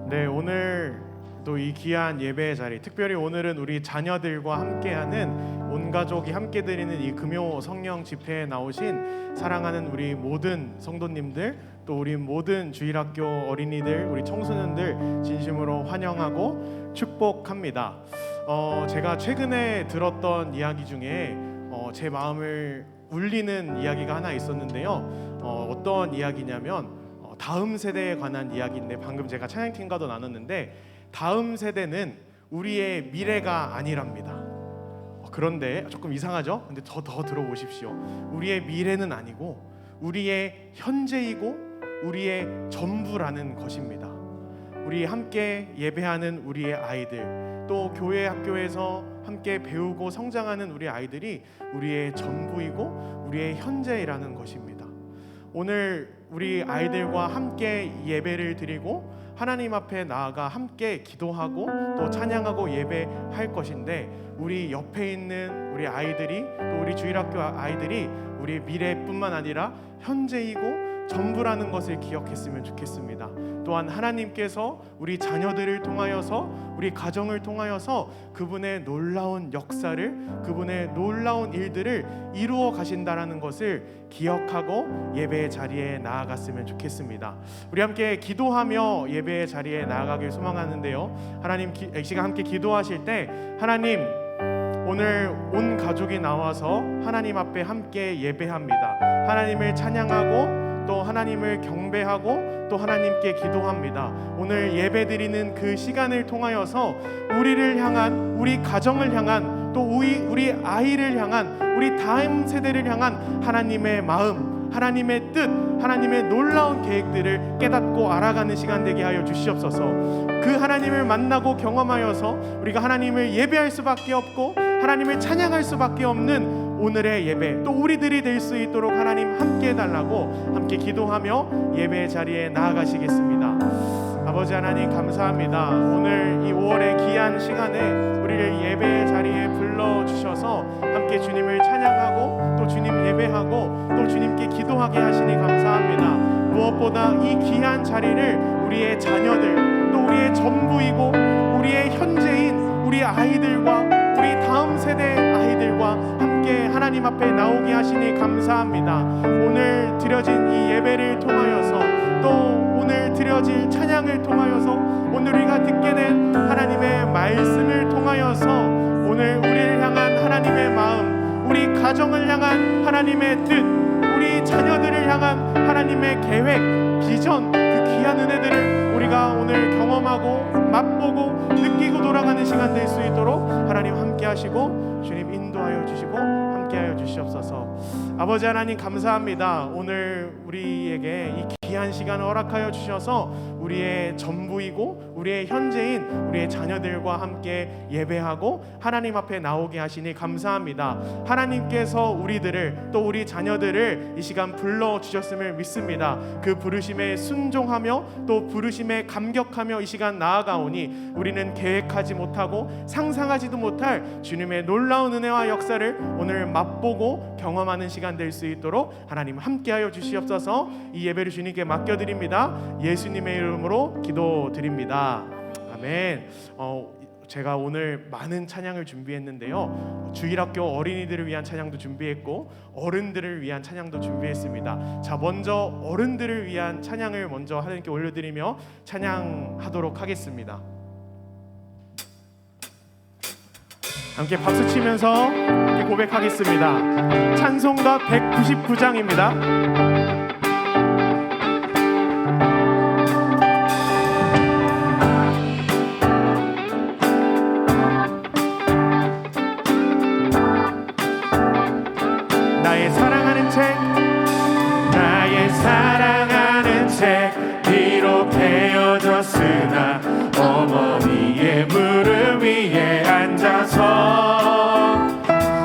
네, 오늘도 이 귀한 예배의 자리, 특별히 오늘은 우리 자녀들과 함께하는 온 가족이 함께 드리는 이 금요 성령 집회에 나오신 사랑하는 우리 모든 성도님들, 또 우리 모든 주일학교 어린이들, 우리 청소년들 진심으로 환영하고 축복합니다. 제가 최근에 들었던 이야기 중에 제 마음을 울리는 이야기가 하나 있었는데요. 어떤 이야기냐면 다음 세대에 관한 이야기인데, 방금 제가 찬양팀과도 나눴는데 다음 세대는 우리의 미래가 아니랍니다. 그런데 조금 이상하죠? 근데 더 들어보십시오. 우리의 미래는 아니고 우리의 현재이고 우리의 전부라는 것입니다. 우리 함께 예배하는 우리의 아이들, 또 교회 학교에서 함께 배우고 성장하는 우리 아이들이 우리의 전부이고 우리의 현재라는 것입니다. 오늘 우리 아이들과 함께 예배를 드리고 하나님 앞에 나아가 함께 기도하고 또 찬양하고 예배할 것인데, 우리 옆에 있는 우리 아이들이, 또 우리 주일학교 아이들이 우리의 미래뿐만 아니라 현재이고 전부라는 것을 기억했으면 좋겠습니다. 또한 하나님께서 우리 자녀들을 통하여서, 우리 가정을 통하여서 그분의 놀라운 역사를, 그분의 놀라운 일들을 이루어 가신다라는 것을 기억하고 예배의 자리에 나아갔으면 좋겠습니다. 우리 함께 기도하며 예배의 자리에 나아가길 소망하는데요, 하나님, 이 시간 함께 기도하실 때 하나님, 오늘 온 가족이 나와서 하나님 앞에 함께 예배합니다. 하나님을 찬양하고 또 하나님을 경배하고 또 하나님께 기도합니다. 오늘 예배드리는 그 시간을 통하여서 우리를 향한, 우리 가정을 향한, 또 우리 아이를 향한, 우리 다음 세대를 향한 하나님의 마음, 하나님의 뜻, 하나님의 놀라운 계획들을 깨닫고 알아가는 시간 되게 하여 주시옵소서. 그 하나님을 만나고 경험하여서 우리가 하나님을 예배할 수밖에 없고 하나님을 찬양할 수밖에 없는 오늘의 예배, 또 우리들이 될 수 있도록 하나님 함께 해달라고 함께 기도하며 예배의 자리에 나아가시겠습니다. 아버지 하나님, 감사합니다. 오늘 이 5월의 귀한 시간에 우리를 예배의 자리에 불러주셔서 함께 주님을 찬양하고 또 주님 예배하고 또 주님께 기도하게 하시니 감사합니다. 무엇보다 이 귀한 자리를 우리의 자녀들, 또 우리의 전부이고 우리의 현재인 우리 아이들과 우리 다음 세대 아이들과 함께 하나님 앞에 나오게 하시니 감사합니다. 오늘 드려진 이 예배를 통하여서, 또 오늘 드려질 찬양을 통하여서, 오늘 우리가 듣게 된 하나님의 말씀을 통하여서 오늘 우리를 향한 하나님의 마음, 우리 가정을 향한 하나님의 뜻, 우리 자녀들을 향한 하나님의 계획, 비전, 그 귀한 은혜들을 우리가 오늘 경험하고 맛보고 느끼고 돌아가는 시간 될 수 있도록 하나님 함께 하시고 주님 인도하여 주시고 함께 하여 주시옵소서. 아버지 하나님, 감사합니다. 오늘 우리에게 이 귀한 시간을 허락하여 주셔서 우리의 전부이고 우리의 현재인 우리의 자녀들과 함께 예배하고 하나님 앞에 나오게 하시니 감사합니다. 하나님께서 우리들을, 또 우리 자녀들을 이 시간 불러주셨음을 믿습니다. 그 부르심에 순종하며 또 부르심에 감격하며 이 시간 나아가오니 우리는 계획하지 못하고 상상하지도 못할 주님의 놀라운 은혜와 역사를 오늘 맛보고 경험하는 시간 될 수 있도록 하나님 함께하여 주시옵소서. 이 예배를 주님께 맡겨드립니다. 예수님의 이름으로 기도드립니다. 아멘. 제가 오늘 많은 찬양을 준비했는데요, 주일학교 어린이들을 위한 찬양도 준비했고 어른들을 위한 찬양도 준비했습니다. 자, 먼저 어른들을 위한 찬양을 먼저 하나님께 올려드리며 찬양하도록 하겠습니다. 함께 박수 치면서 함께 고백하겠습니다. 찬송가 199장입니다. 나의 사랑하는 책, 나의 사랑하는 책, 비록 헤어졌으나 어머니의 무릎 위에 앉아서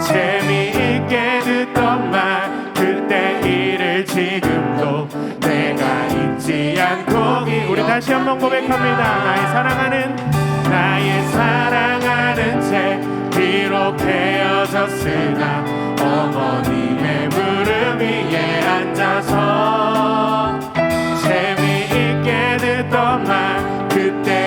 재미있게 듣던 말, 그때 일을 지금도 내가 잊지 않고. 우리 다시 한번 고백합니다. 나의 사랑하는 책, 비록 헤어졌으나 어머님의 무릎 위에 앉아서 재미있게 듣던 말, 그때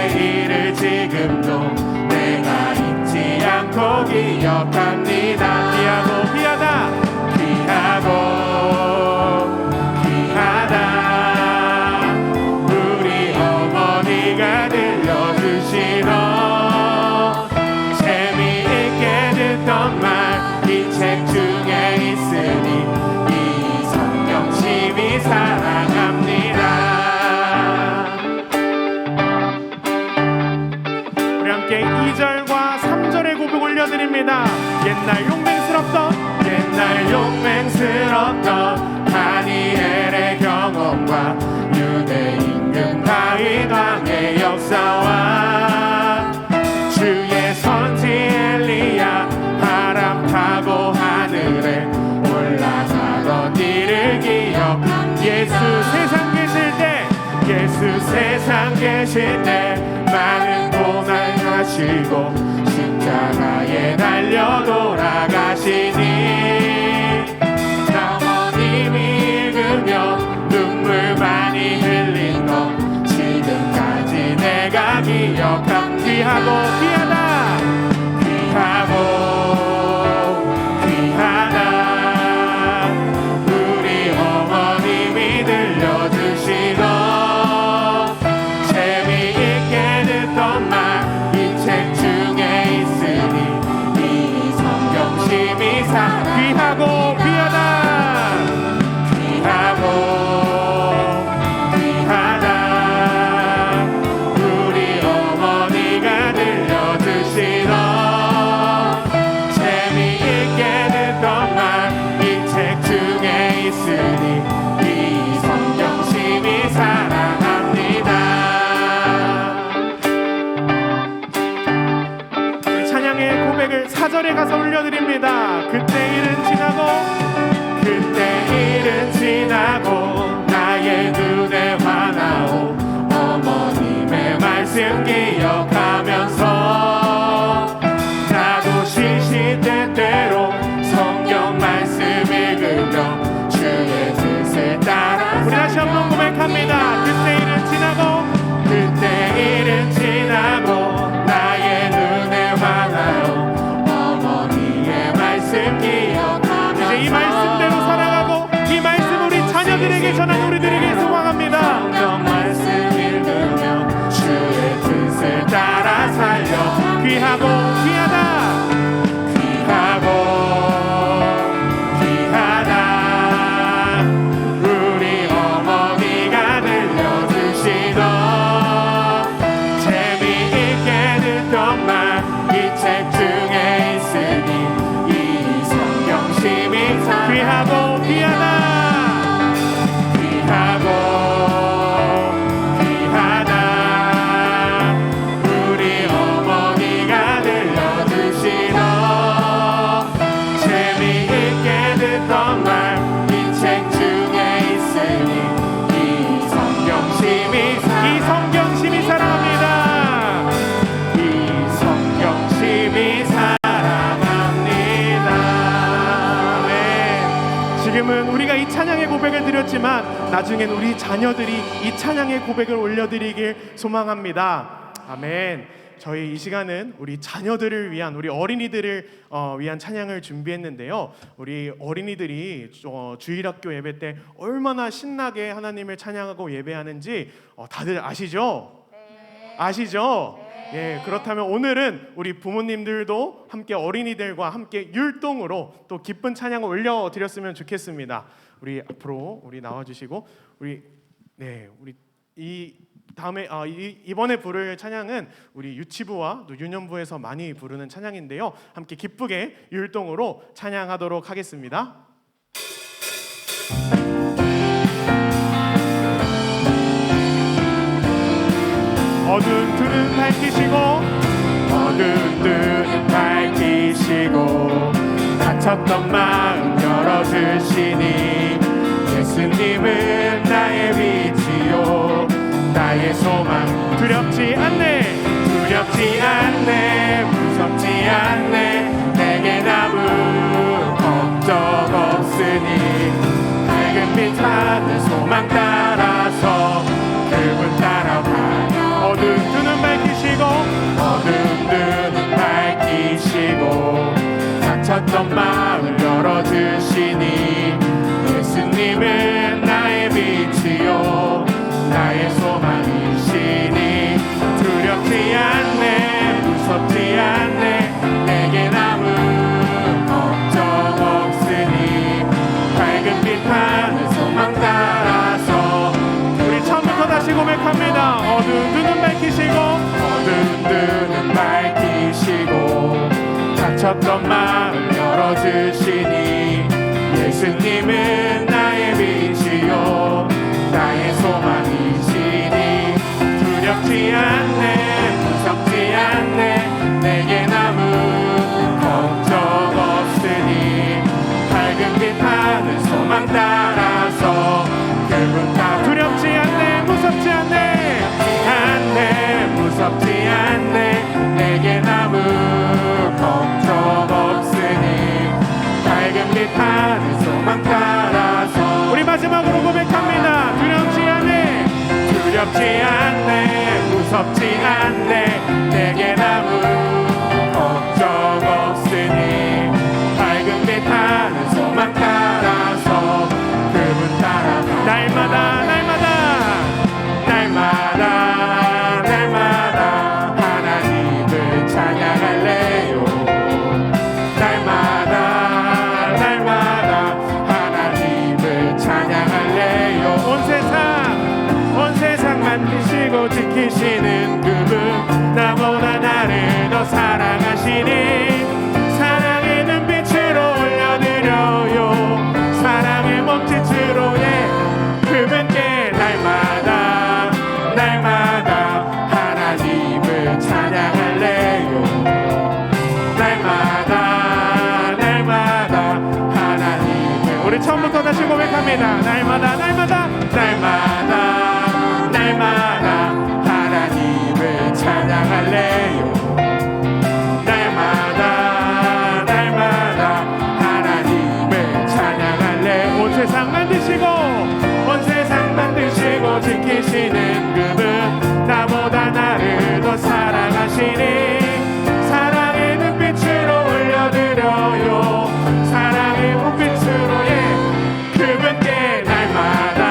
부릅니다. 옛날 용맹스럽던 다니엘의 경험과 유대 임금 다윗 왕의 역사와 주의 선지 엘리야 바람 타고 하늘에 올라가던 일을 기억함. 예수 세상 계실 때 많은 고난 하시고 십자가에 달려 돌아가시니 어머님이 읽으며 눈물 많이 흘린 것 지금까지 내가 기억함. 귀하다 우리 어머님이 들려주시던 재미있게 듣던 말 이 책 중에 있으니 이 성경심이 귀하다 우리 어머니가 들려주시던 재미있게 듣던 말 이 책 중에 있으니 이 성경심이 사랑합니다. 찬양의 고백을 4절에 가서 올려드립니다. 그때 일은 지나고 나의 눈에 화나오 어머님의 말씀 기억하면서 나도 시시때때로 성경 말씀 읽으며 주의 뜻을 따라. 우리 다시 한번 고백합니다. 그때 일은 지나고 나의 눈에 화나오 어머니의 말씀 기억하면서 이제 이 말씀대로 살아가고 이 말씀 우리 자녀들에게 전하는 우리들에게 소망합니다. 성경 말씀 읽으며 주의 뜻을 따라 살려 귀하다 우리 어머니가 들려주시던 재미있게 듣던 말 이 책 중에 있으니 이 성경심이 귀하다 우리 어머니가 들려주시던 재미있게 듣던 말 이 책 중에 있으니 이 성경심이 사랑합니다. 이 성경심이 사랑합니다. 네. 지금은 우리가 이 찬양의 고백을 드렸지만 나중엔 우리 자녀들이 이 찬양의 고백을 올려드리길 소망합니다. 아멘. 저희 이 시간은 우리 자녀들을 위한, 우리 어린이들을 위한 찬양을 준비했는데요. 우리 어린이들이 주일학교 예배 때 얼마나 신나게 하나님을 찬양하고 예배하는지 다들 아시죠? 네. 아시죠? 네. 예, 그렇다면 오늘은 우리 부모님들도 함께 어린이들과 함께 율동으로 또 기쁜 찬양을 올려드렸으면 좋겠습니다. 우리 앞으로 나와주시고 우리 다음에 이번에 부를 찬양은 우리 유치부와 또 유년부에서 많이 부르는 찬양인데요. 함께 기쁘게 율동으로 찬양하도록 하겠습니다. 어두운 눈은 밝히시고 닫혔던 마음 열어주시니 예수님은 나의 빛이요 나의 소망. 두렵지 않네 무섭지 않네 내게 아무 걱정 없으니 밝은 빛 하늘 소망 따라서 그분 따라가요. 어두운 눈은 밝히시고 닫혔던 마음을 열어주시니 예수님은 나의 빛이요 나의 소망이시니 두렵지 않네 무섭지 않네 내겐 아무 걱정 없으니 밝은 빛 하늘 소망 따라서 닫았던 마음 열어주시니 예수님은 나의 빛이요 나의 소망이시니 두렵지 않네 무섭지 않네 내게 아무 걱정 없으니 밝은 빛 하늘 소망 따라서 그분 따라 두렵지 않네 무섭지 않네 무섭지 않네 내게 아무 걱정 없으니 밝은 빛 하늘 소망 따라서 우리 마지막으로 고백합니다. 두렵지 않네 무섭지 않네 내게 아무 걱정 없으니 밝은 빛 하늘 소망 따라서 그분 따라가 날마다 하나님을 찬양할래요 날마다 하나님을 찬양할래요 온 세상 만드시고 지키시는 그분 나보다 나를 더 사랑하시니 사랑의 눈빛으로 올려드려요 사랑의 몸짓으로 그분께 날마다 하나님을 찬양할래요 날마다 하나님을 우리 처음부터 다시 고백합니다. 날마다 하나님을 찬양할래요 날마다 하나님을 찬양할래요 온 세상 만드시고 지키시는 그분 나보다 나를 더 사랑하시니 사랑의 눈빛으로 올려드려요 사랑의 눈빛으로 그분께 날마다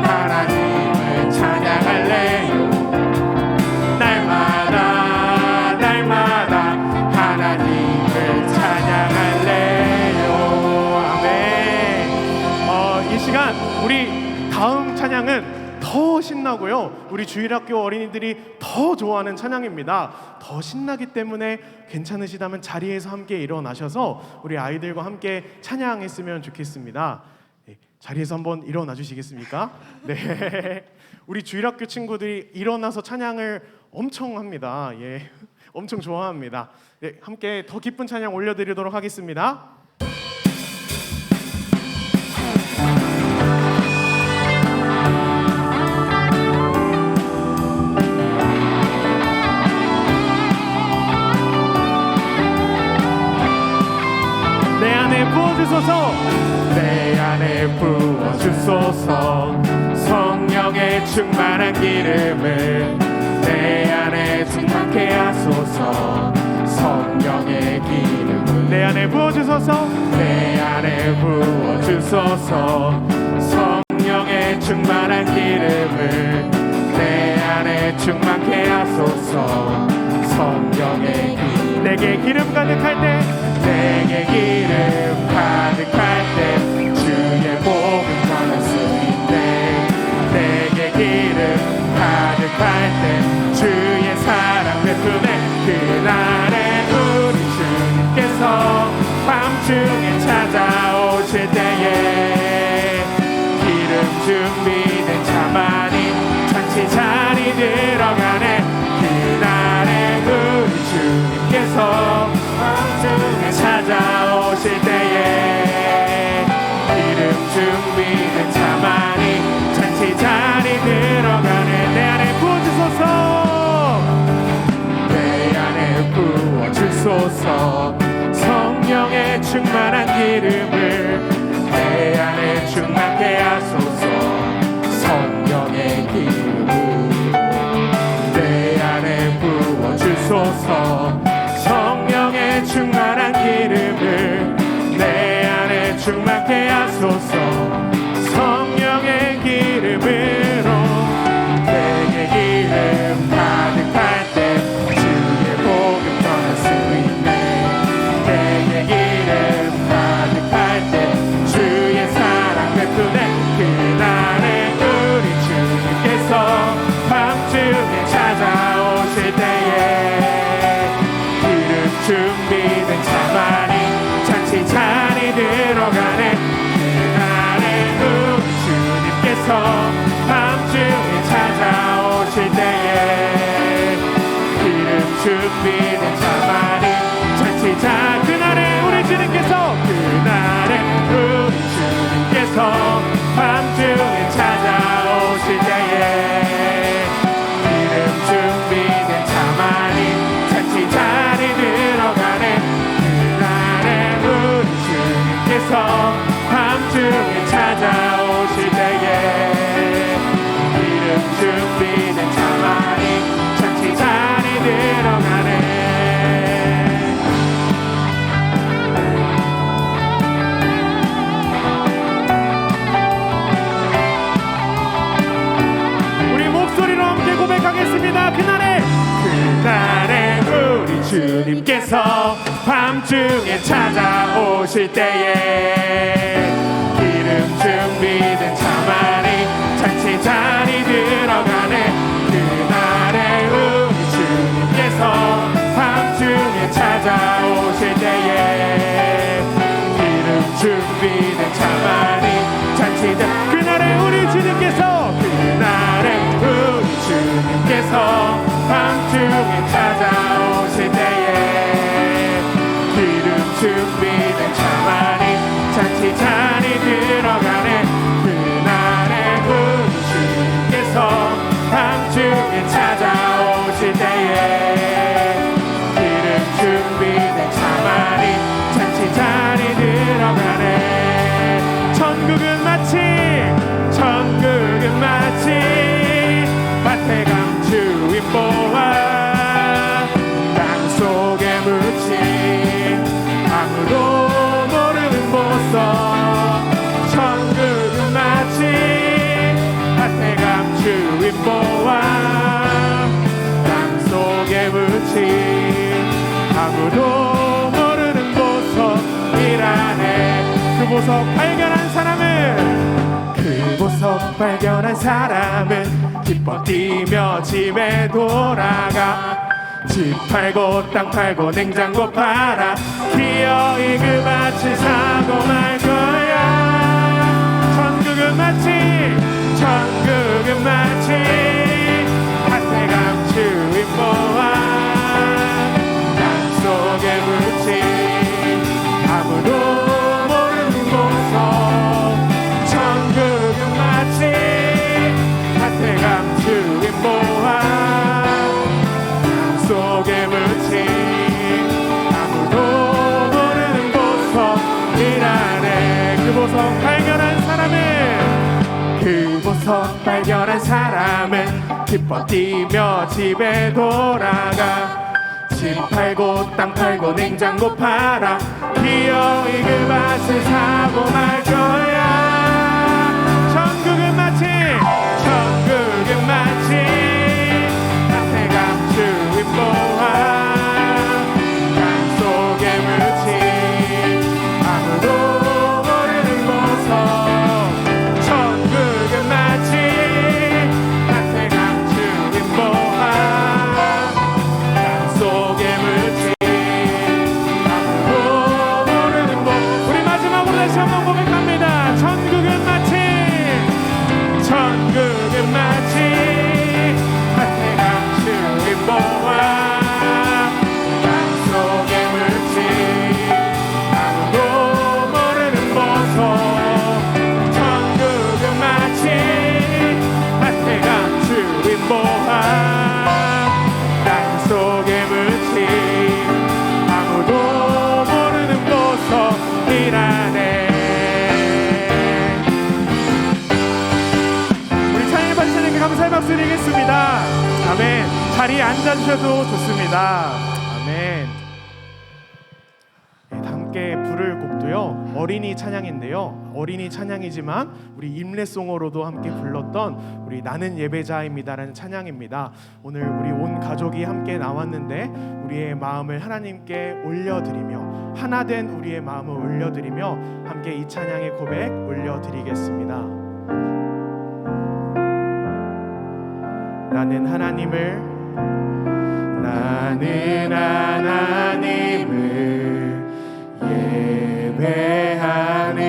하나님을 찬양할래요 날마다 하나님을 찬양할래요 아멘. 이 시간 우리 다음 찬양은 더 신나고요 우리 주일학교 어린이들이 더 좋아하는 찬양입니다. 더 신나기 때문에 괜찮으시다면 자리에서 함께 일어나셔서 우리 아이들과 함께 찬양했으면 좋겠습니다. 네, 자리에서 한번 일어나 주시겠습니까? 네, 우리 주일학교 친구들이 일어나서 찬양을 엄청 합니다. 예, 엄청 좋아합니다. 네, 함께 더 기쁜 찬양 올려드리도록 하겠습니다. 내 안에 부어주소서 성령의 충만한 기름을 내 안에 충만케 하소서 성령의 기름을 내 안에 부어주소서 내 안에 부어주소서 성령의 충만한 기름을 내 안에 충만케 하소서 성령의 기름 내게 기름 가득할 때 내게 기름 가득할 때 주의 복음 전할 수 있네 내게 기름 가득할 때 주의 사랑 베푸네 그날에 우리 주님께서 밤중에 찾아오실 때에 기름 준비된 차만이 잔치 자리 들어가네 그날에 우리 주님께서 밤중에 찾아오실 때에 기름 준비된 차만이 잔치 자리 들어가네 내 안에 부어주소서 내 안에 부어주소서 성령의 충만한 기름을 내 안에 충만케 하소서 성령의 기름을 내 안에 부어주소서 성령의 충만한 기름을 내 안에 충만케 하소서 성령의 기름으로 내게 기름 가득할 때 주의 복음 전할 수 있네 내게 기름 가득할 주님께서 밤중에 찾아오실 때에 기름 준비된 차만이 잔치 자리 들어가네. 그날에 우리 주님께서 밤중에 찾아오실 때에 기름 준비된 차만이 잔치 자리. 그날에 우리 주님께서 밤중에 찾아오실 때에 기름 준비된 차만이 잔치 자리 들어가네. 그날에 우리 주님께서 밤중에 찾아오실 때에 기름 준비된 차만이 잔치 자리 들어가네. 천국은 마치 밭에 감추인 보아 땅속에 묻힌 아무도 모르는 보석. 천국은 마치 밭에 감추인 보아 땅속에 묻힌 아무도 모르는 보석이라네. 그 보석 발견한 사람은 기뻐 뛰며 집에 돌아가. 집 팔고 땅 팔고 냉장고 팔아 기어이 그 밭을 사고 말 거야. 천국은 마치 밭에 감추인 보아 땅속에 묻힌 아무도 모르는 보석. 천국은 마치 밭에 감추인 보아 땅속에 묻힌 아무도 모르는 보석이라네. 그 보석 발견한 사람은 기뻐 뛰며 집에 돌아가. 집 팔고 땅 팔고 냉장고 팔아 기어이 그 밭을 사고 말 거야. 천국은 마치 밭에 감추인 보아 땅속에 묻힌 아무도 모르는 보석. 천국은 마치 밭에 감추인 보아 땅속에 묻힌 아무도 모르는 보석. 우리 마지막으로 다시 한번 고백합니다. 천국은 마치 밭에 감추인 보아 땅속에 묻힌 아무도 모르는 보석. 천국은 마치 밭에 감추인 보아 땅속에 묻힌 아무도 모르는 보석이라네. 감사의 박수 드리겠습니다. 아멘. 자리에 앉아주셔도 좋습니다. 아멘. 네, 함께 부를 곡도요 어린이 찬양인데요, 어린이 찬양이지만 우리 임례송으로도 함께 불렀던 우리 나는 예배자입니다라는 찬양입니다. 오늘 우리 온 가족이 함께 나왔는데 우리의 마음을 하나님께 올려드리며 하나된 우리의 마음을 올려드리며 함께 이 찬양의 고백 올려드리겠습니다. 나는 하나님을 예배하는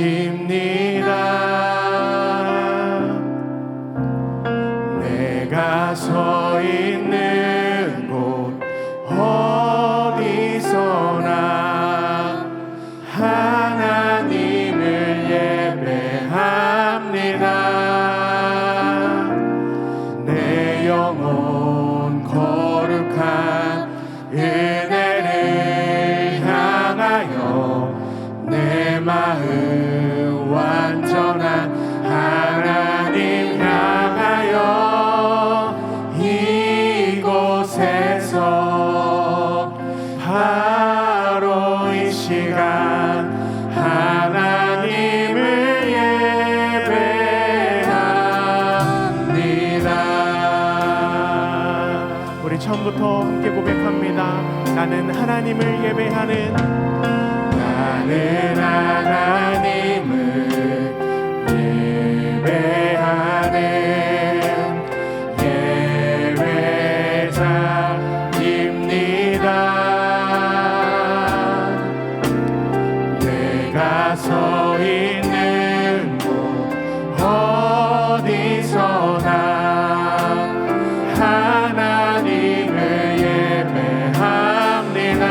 예배자입니다. 내가 서 있는 곳 어디서나 하나님을 예배합니다. 내 영혼 거룩한 은혜를 향하여 내 마음 완전한 하나님 향하여 이곳에서 바로 이 시간 하나님을 예배합니다. 마지막부터 함께 고백합니다. 나는 하나님을 예배하는, 나는 하나님을 예배하는 예배자입니다. 내가 서 있는 곳 어디서나 하나님을 예배합니다.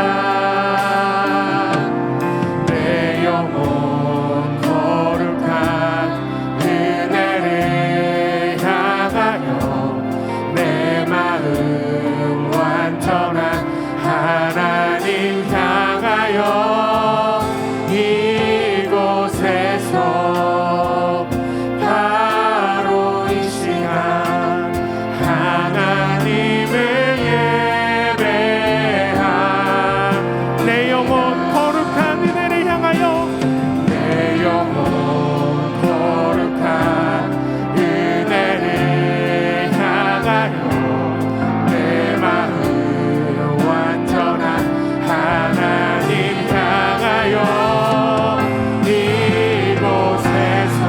내 영혼 거룩한 은혜를 향하여 내 마음 완전한 하나님 향하여 이곳에서 바로 이 시간 하나님을 예배하 내 영혼 거룩한 은혜를 향하여, 내 영혼 거룩한 은혜를 향하여 내 마음 완전한 하나님 향하여 이곳에서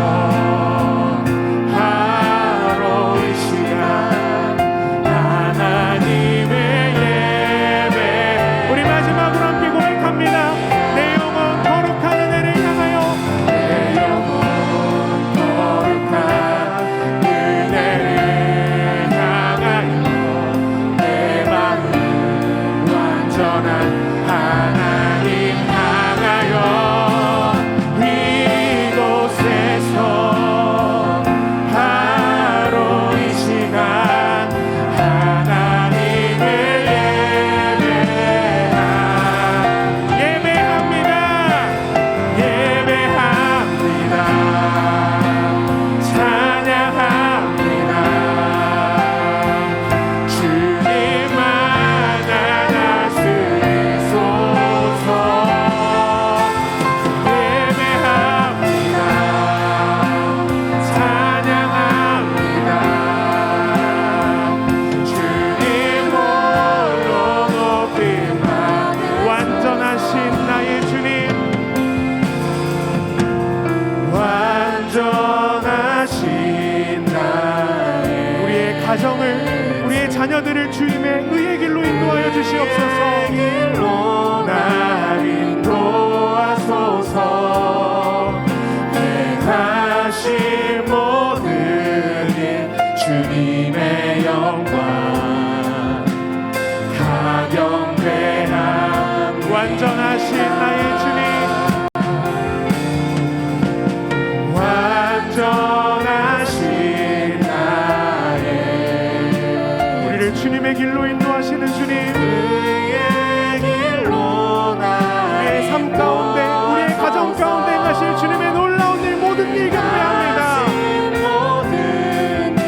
바로 이 시간 하나님을 예배. 우리 마지막으로 함께 고백합니다. 내 영혼 거룩한 은혜를 향하여, 내 영혼 거룩한 은혜를 향하여 내 마음 완전한 하나님 향하여 이곳에서 바로 이 시간 하나님을 예배합니다. 찬양합니다. 주님만 다스리소서. 예배합니다. 찬양합니다. 주님 홀로 높임만 완전하신 나의 주님, 완전하신 나의 우리의 가정을, 우리의 자녀들을 주님의 의의 길로 인도하여 주시옵소서. 길로 날 인도하소서. 행하신 모든 일 주님의 영광 가경배함. 완전하신 나의 주님, 완전하신 나의 우리를 주님의 길로 인도하시는 주님, 의의 길로 우리의 삶 가운데, 우리의 가정 가운데 행하실 주님의 놀라운 일, 모든 일 경배합니다. 모든 일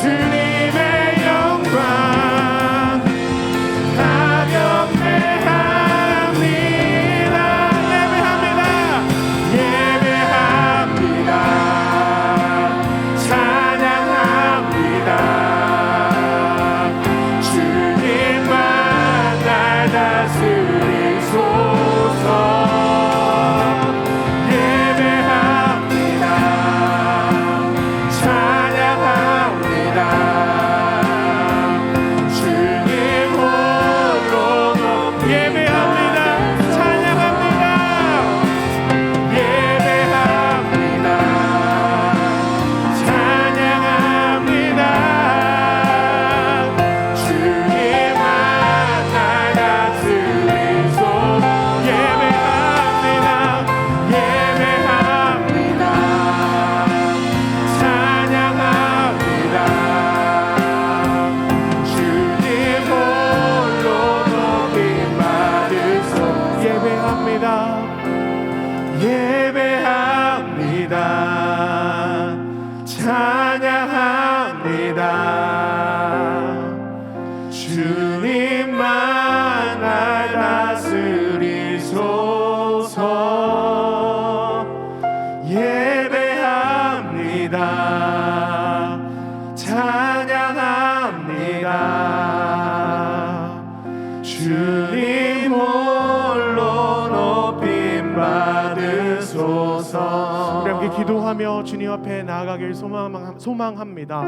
주님의 영광 가경배합니다. 예배합니다. 찬양합니다. 주님만 날 다스리소서. 예배합니다. 찬양합니다. 주님 홀로 예배합니다. 찬양합니다. 예배합니다. 찬양합니다. 주님만 날 다스리소. 예배합니다. 예배합니다. 찬양합니다. 주님 홀로 높임 받으소. 예배합니다. 예배합니다. 찬양합니다. 주님만 날 다스리소서. 예배합니다. 찬양합니다. 주옵소서. 우리 함께 기도하며 주님 앞에 나아가길 소망합니다.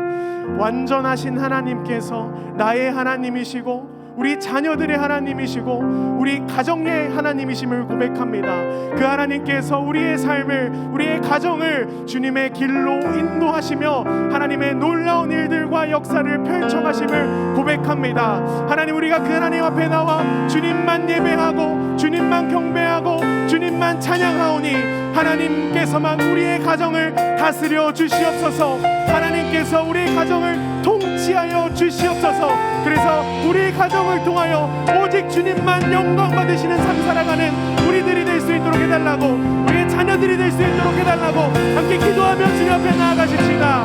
완전하신 하나님께서 나의 하나님이시고 우리 자녀들의 하나님이시고 우리 가정의 하나님이심을 고백합니다. 그 하나님께서 우리의 삶을, 우리의 가정을 주님의 길로 인도하시며 하나님의 놀라운 일들과 역사를 펼쳐가심을 고백합니다. 하나님, 우리가 그 하나님 앞에 나와 주님만 예배하고 주님만 경배하고 주님만 찬양하오니 하나님께서만 우리의 가정을 다스려 주시옵소서. 하나님께서 우리의 가정을 통치하여 주시옵소서. 그래서 우리의 가정을 통하여 오직 주님만 영광 받으시는 삶 살아가는 우리들이 될 수 있도록 해달라고, 우리의 자녀들이 될 수 있도록 해달라고 함께 기도하며 주님 앞에 나아가십시다.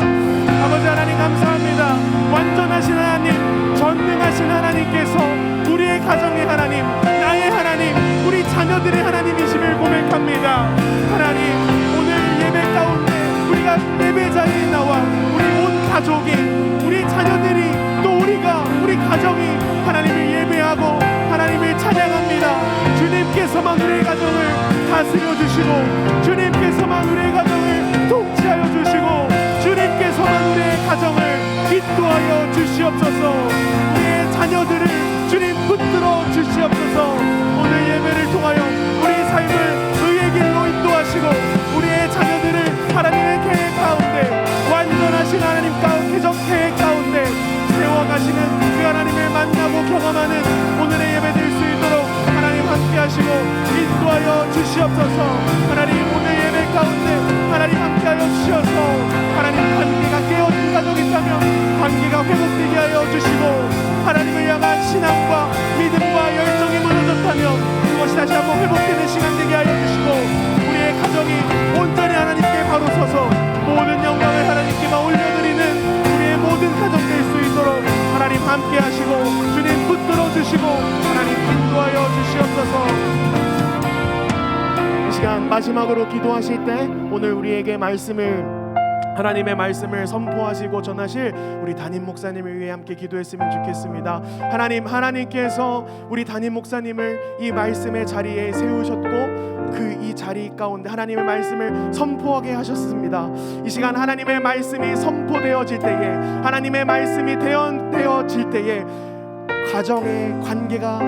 아버지 하나님 감사합니다. 완전하신 하나님, 전능하신 하나님께서 우리의 가정의 하나님, 나의 하나님, 우리 자녀들의 하나님이심을 고백합니다. 하나님, 오늘 예배 가운데 우리가 예배 자리에 나와 우리 온 가족이, 우리 자녀들이, 또 우리 가정이 하나님을 예배하고 하나님을 찬양합니다. 주님께서만 우리의 가정을 다스려 주시고 주님께서만 우리의 가정을 통치하여 주시고 주님께서만 우리의 가정을 인도하여 주시옵소서. 우리의 자녀들을 주님 붙들어 주시옵소서. 오늘 예배를 통하여 우리 삶을 의의 길로 인도하시고 우리의 자녀들을 하나님의 계획 가운데, 완전하신 하나님 개정 계획 가운데 세워가시는 그 하나님을 만나고 경험하는 오늘의 예배 될 수 있도록 하나님 함께 하시고 인도하여 주시옵소서. 하나님, 오늘 예배 가운데 하나님 함께 하여 주셔서 하나님, 관계가 깨어진 가족이 있다면 관계가 회복되게 하여 주시고, 하나님을 향한 신앙과 믿음과 열정이 무너졌다면 그것이 다시 한번 회복되는 시간 되게 하여 주시고, 우리의 가정이 온전히 하나님께 바로 서서 모든 영광을 하나님께만 올려드리는 우리의 모든 가정 될 수 있도록 하나님 함께 하시고 주님 붙들어 주시고 하나님 인도하여 주시옵소서. 이 시간 마지막으로 기도하실 때 오늘 우리에게 하나님의 말씀을 선포하시고 전하실 우리 담임 목사님을 위해 함께 기도했으면 좋겠습니다. 하나님께서 우리 담임 목사님을 이 말씀의 자리에 세우셨고 이 자리 가운데 하나님의 말씀을 선포하게 하셨습니다. 이 시간 하나님의 말씀이 선포되어질 때에, 하나님의 말씀이 되어질 때에 가정의 관계가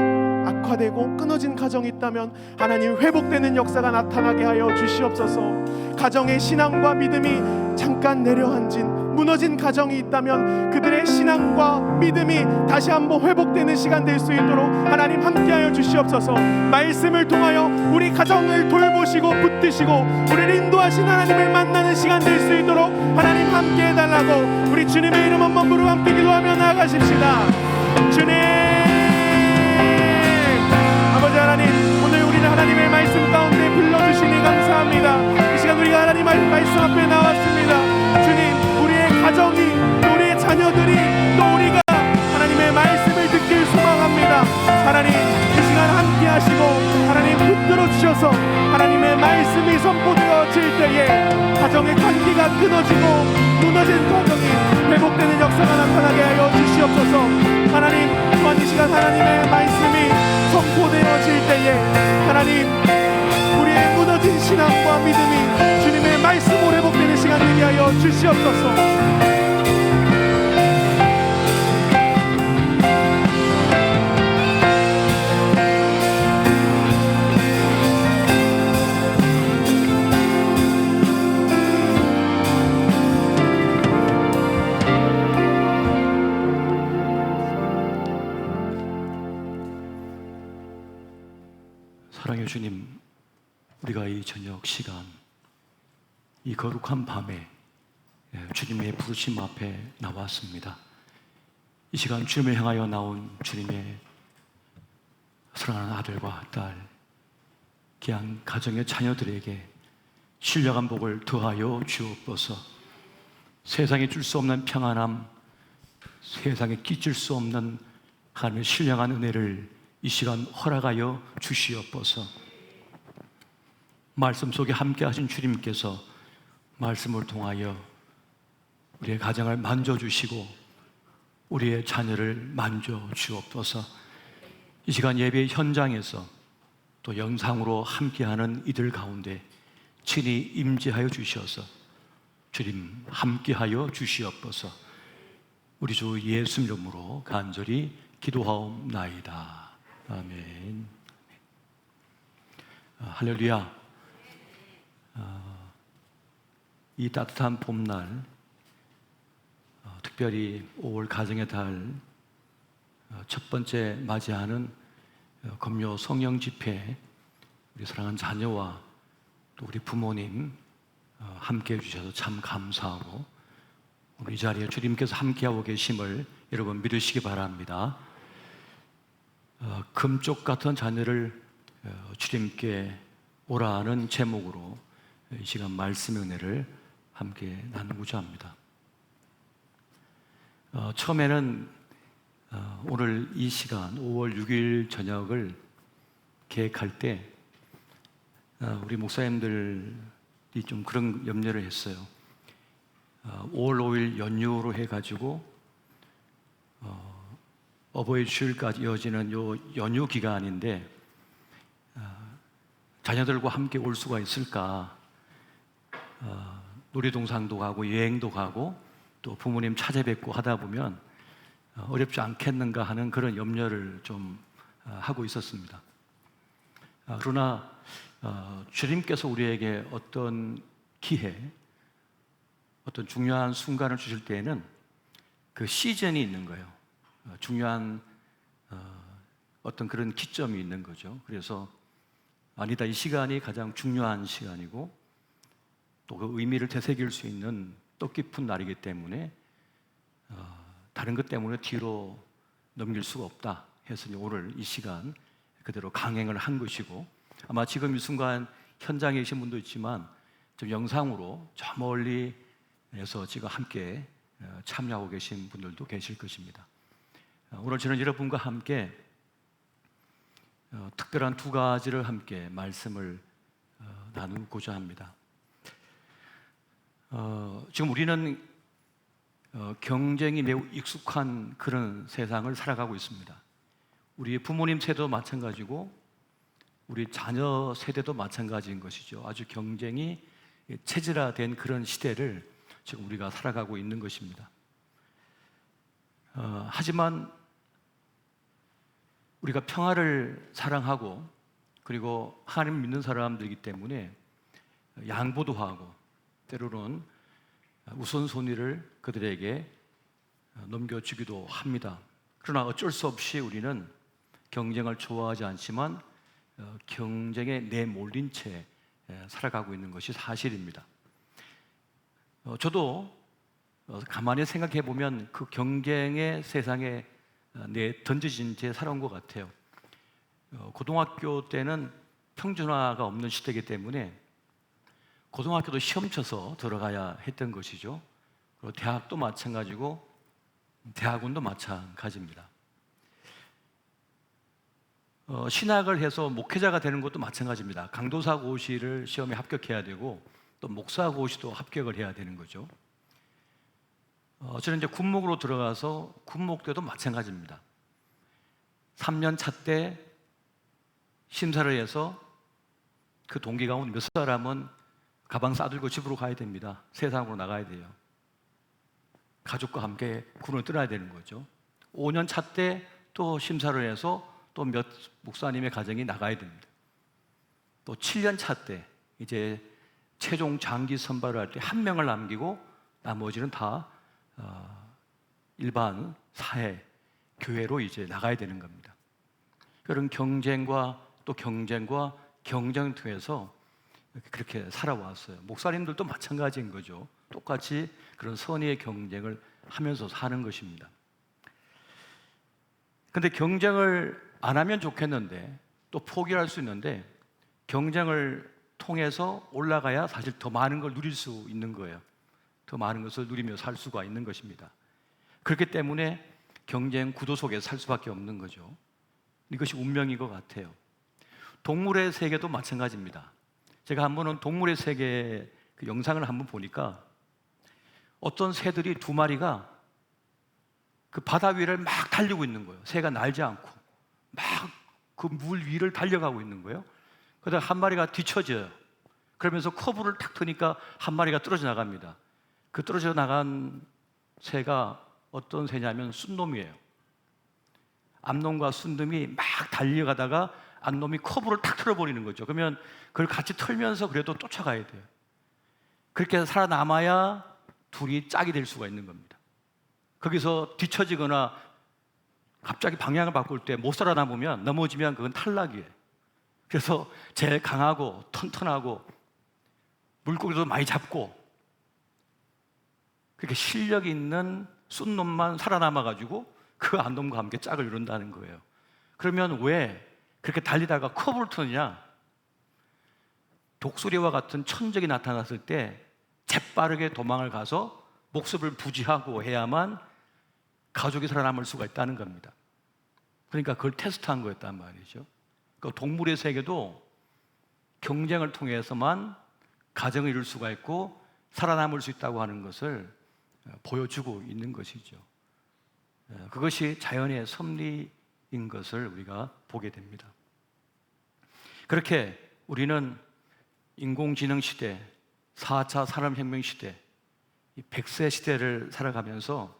악화되고 끊어진 가정이 있다면 하나님 회복되는 역사가 나타나게 하여 주시옵소서. 가정의 신앙과 믿음이 잠깐 내려앉은 무너진 가정이 있다면 그들의 신앙과 믿음이 다시 한번 회복되는 시간 될 수 있도록 하나님 함께하여 주시옵소서. 말씀을 통하여 우리 가정을 돌보시고 붙드시고 우리를 인도하신 하나님을 만나는 시간 될 수 있도록 하나님 함께 해달라고 우리 주님의 이름 한번 부르고 함께 기도하며 나아가십시다. 주님, 아버지 하나님, 오늘 우리는 하나님의 말씀 가운데 불러주시니 감사합니다. 이 시간 우리가 하나님 말씀 앞에 나왔습니다. 주님, 우리의 가정이, 또 우리의 자녀들이, 또 우리가 하나님의 말씀을 듣길 소망합니다. 하나님, 이 시간 함께 하시고 하나님 붙들어 주셔서 하나님의 말씀이 선포되어질 때에 가정의 관계가 끊어지고 무너진 가정이 회복되는 역사가 나타나게 하여 주시옵소서. 하나님, 또한 이 시간 하나님의 말씀이 선포되어질 때에 하나님, 우리의 무너진 신앙과 믿음이 주님의 말씀으로 회복되는 시간 되게 하여 주시옵소서. 사랑의 주님, 우리가 이 저녁 시간, 이 거룩한 밤에 주님의 부르심 앞에 나왔습니다. 이 시간 주님을 향하여 나온 주님의 사랑하는 아들과 딸, 귀한 가정의 자녀들에게 신령한 복을 더하여 주옵소서. 세상에 줄 수 없는 평안함, 세상에 끼칠 수 없는 하나님의 신령한 은혜를 이 시간 허락하여 주시옵소서. 말씀 속에 함께 하신 주님께서 말씀을 통하여 우리의 가정을 만져주시고 우리의 자녀를 만져주옵소서. 이 시간 예배 현장에서 또 영상으로 함께하는 이들 가운데 친히 임재하여 주시어서 주님 함께하여 주시옵소서. 우리 주 예수 이름으로 간절히 기도하옵나이다. 아멘. 할렐루야. 이 따뜻한 봄날, 특별히 5월 가정의 달 첫 번째 맞이하는 금요 성령 집회, 우리 사랑하는 자녀와 또 우리 부모님 함께 해주셔서 참 감사하고, 오늘 이 자리에 주님께서 함께하고 계심을 여러분 믿으시기 바랍니다. 금쪽 같은 자녀를 주님께 오라 하는 제목으로 이 시간 말씀의 은혜를 함께 나누고자 합니다. 처음에는 오늘 이 시간 5월 6일 저녁을 계획할 때 우리 목사님들이 좀 그런 염려를 했어요. 5월 5일 연휴로 해가지고 어버이 주일까지 이어지는 요 연휴 기간인데 자녀들과 함께 올 수가 있을까? 놀이동산도 가고 여행도 가고 또 부모님 찾아뵙고 하다 보면 어렵지 않겠는가 하는 그런 염려를 좀 하고 있었습니다. 그러나 주님께서 우리에게 어떤 기회, 어떤 중요한 순간을 주실 때에는 그 시즌이 있는 거예요. 중요한 어떤 그런 기점이 있는 거죠. 그래서 아니다, 이 시간이 가장 중요한 시간이고 또 그 의미를 되새길 수 있는 뜻깊은 날이기 때문에 다른 것 때문에 뒤로 넘길 수가 없다 해서 오늘 이 시간 그대로 강행을 한 것이고, 아마 지금 이 순간 현장에 계신 분도 있지만 좀 영상으로 저 멀리에서 지금 함께 참여하고 계신 분들도 계실 것입니다. 오늘 저는 여러분과 함께 특별한 두 가지를 함께 말씀을 나누고자 합니다. 지금 우리는 경쟁이 매우 익숙한 그런 세상을 살아가고 있습니다. 우리 부모님 세대도 마찬가지고 우리 자녀 세대도 마찬가지인 것이죠. 아주 경쟁이 체질화된 그런 시대를 지금 우리가 살아가고 있는 것입니다. 하지만 우리가 평화를 사랑하고 그리고 하나님을 믿는 사람들이기 때문에 양보도 하고 때로는 우선순위를 그들에게 넘겨주기도 합니다. 그러나 어쩔 수 없이 우리는 경쟁을 좋아하지 않지만 경쟁에 내몰린 채 살아가고 있는 것이 사실입니다. 저도 가만히 생각해 보면 그 경쟁의 세상에 던져진 채 살아온 것 같아요. 고등학교 때는 평준화가 없는 시대이기 때문에 고등학교도 시험 쳐서 들어가야 했던 것이죠. 그리고 대학도 마찬가지고 대학원도 마찬가지입니다. 신학을 해서 목회자가 되는 것도 마찬가지입니다. 강도사 고시를 시험에 합격해야 되고 또 목사 고시도 합격을 해야 되는 거죠. 저는 이제 군목으로 들어가서 군목 때도 마찬가지입니다. 3년 차 때 심사를 해서 그 동기 가운데 몇 사람은 가방 싸들고 집으로 가야 됩니다. 세상으로 나가야 돼요. 가족과 함께 군을 떠나야 되는 거죠. 5년 차 때 또 심사를 해서 또 몇 목사님의 가정이 나가야 됩니다. 또 7년 차 때 이제 최종 장기 선발을 할 때 한 명을 남기고 나머지는 다 일반 사회, 교회로 이제 나가야 되는 겁니다. 그런 경쟁과 또 경쟁과 경쟁투에서 그렇게 살아왔어요. 목사님들도 마찬가지인 거죠. 똑같이 그런 선의의 경쟁을 하면서 사는 것입니다. 근데 경쟁을 안 하면 좋겠는데 또 포기할 수 있는데 경쟁을 통해서 올라가야 사실 더 많은 걸 누릴 수 있는 거예요. 더 많은 것을 누리며 살 수가 있는 것입니다. 그렇기 때문에 경쟁 구도 속에 살 수밖에 없는 거죠. 이것이 운명인 것 같아요. 동물의 세계도 마찬가지입니다. 제가 한 번은 동물의 세계 그 영상을 한번 보니까 어떤 새들이 두 마리가 그 바다 위를 막 달리고 있는 거예요. 새가 날지 않고 막 그 물 위를 달려가고 있는 거예요. 그러다 한 마리가 뒤처져요. 그러면서 커브를 탁 트니까 한 마리가 떨어져 나갑니다. 그 떨어져 나간 새가 어떤 새냐면 순놈이에요. 암놈과 순놈이 막 달려가다가 암놈이 커브를 탁 틀어버리는 거죠. 그러면 그걸 같이 털면서 그래도 쫓아가야 돼요. 그렇게 살아남아야 둘이 짝이 될 수가 있는 겁니다. 거기서 뒤처지거나 갑자기 방향을 바꿀 때 못 살아남으면, 넘어지면 그건 탈락이에요. 그래서 제일 강하고 튼튼하고 물고기도 많이 잡고 그렇게 실력 있는 쏜놈만 살아남아가지고 그 암놈과 함께 짝을 이룬다는 거예요. 그러면 왜 그렇게 달리다가 커브를 트느냐? 독수리와 같은 천적이 나타났을 때 재빠르게 도망을 가서 목숨을 부지하고 해야만 가족이 살아남을 수가 있다는 겁니다. 그러니까 그걸 테스트한 거였단 말이죠. 그 동물의 세계도 경쟁을 통해서만 가정을 이룰 수가 있고 살아남을 수 있다고 하는 것을 보여주고 있는 것이죠. 그것이 자연의 섭리인 것을 우리가 보게 됩니다. 그렇게 우리는 인공지능 시대, 4차 산업혁명 시대, 이 100세 시대를 살아가면서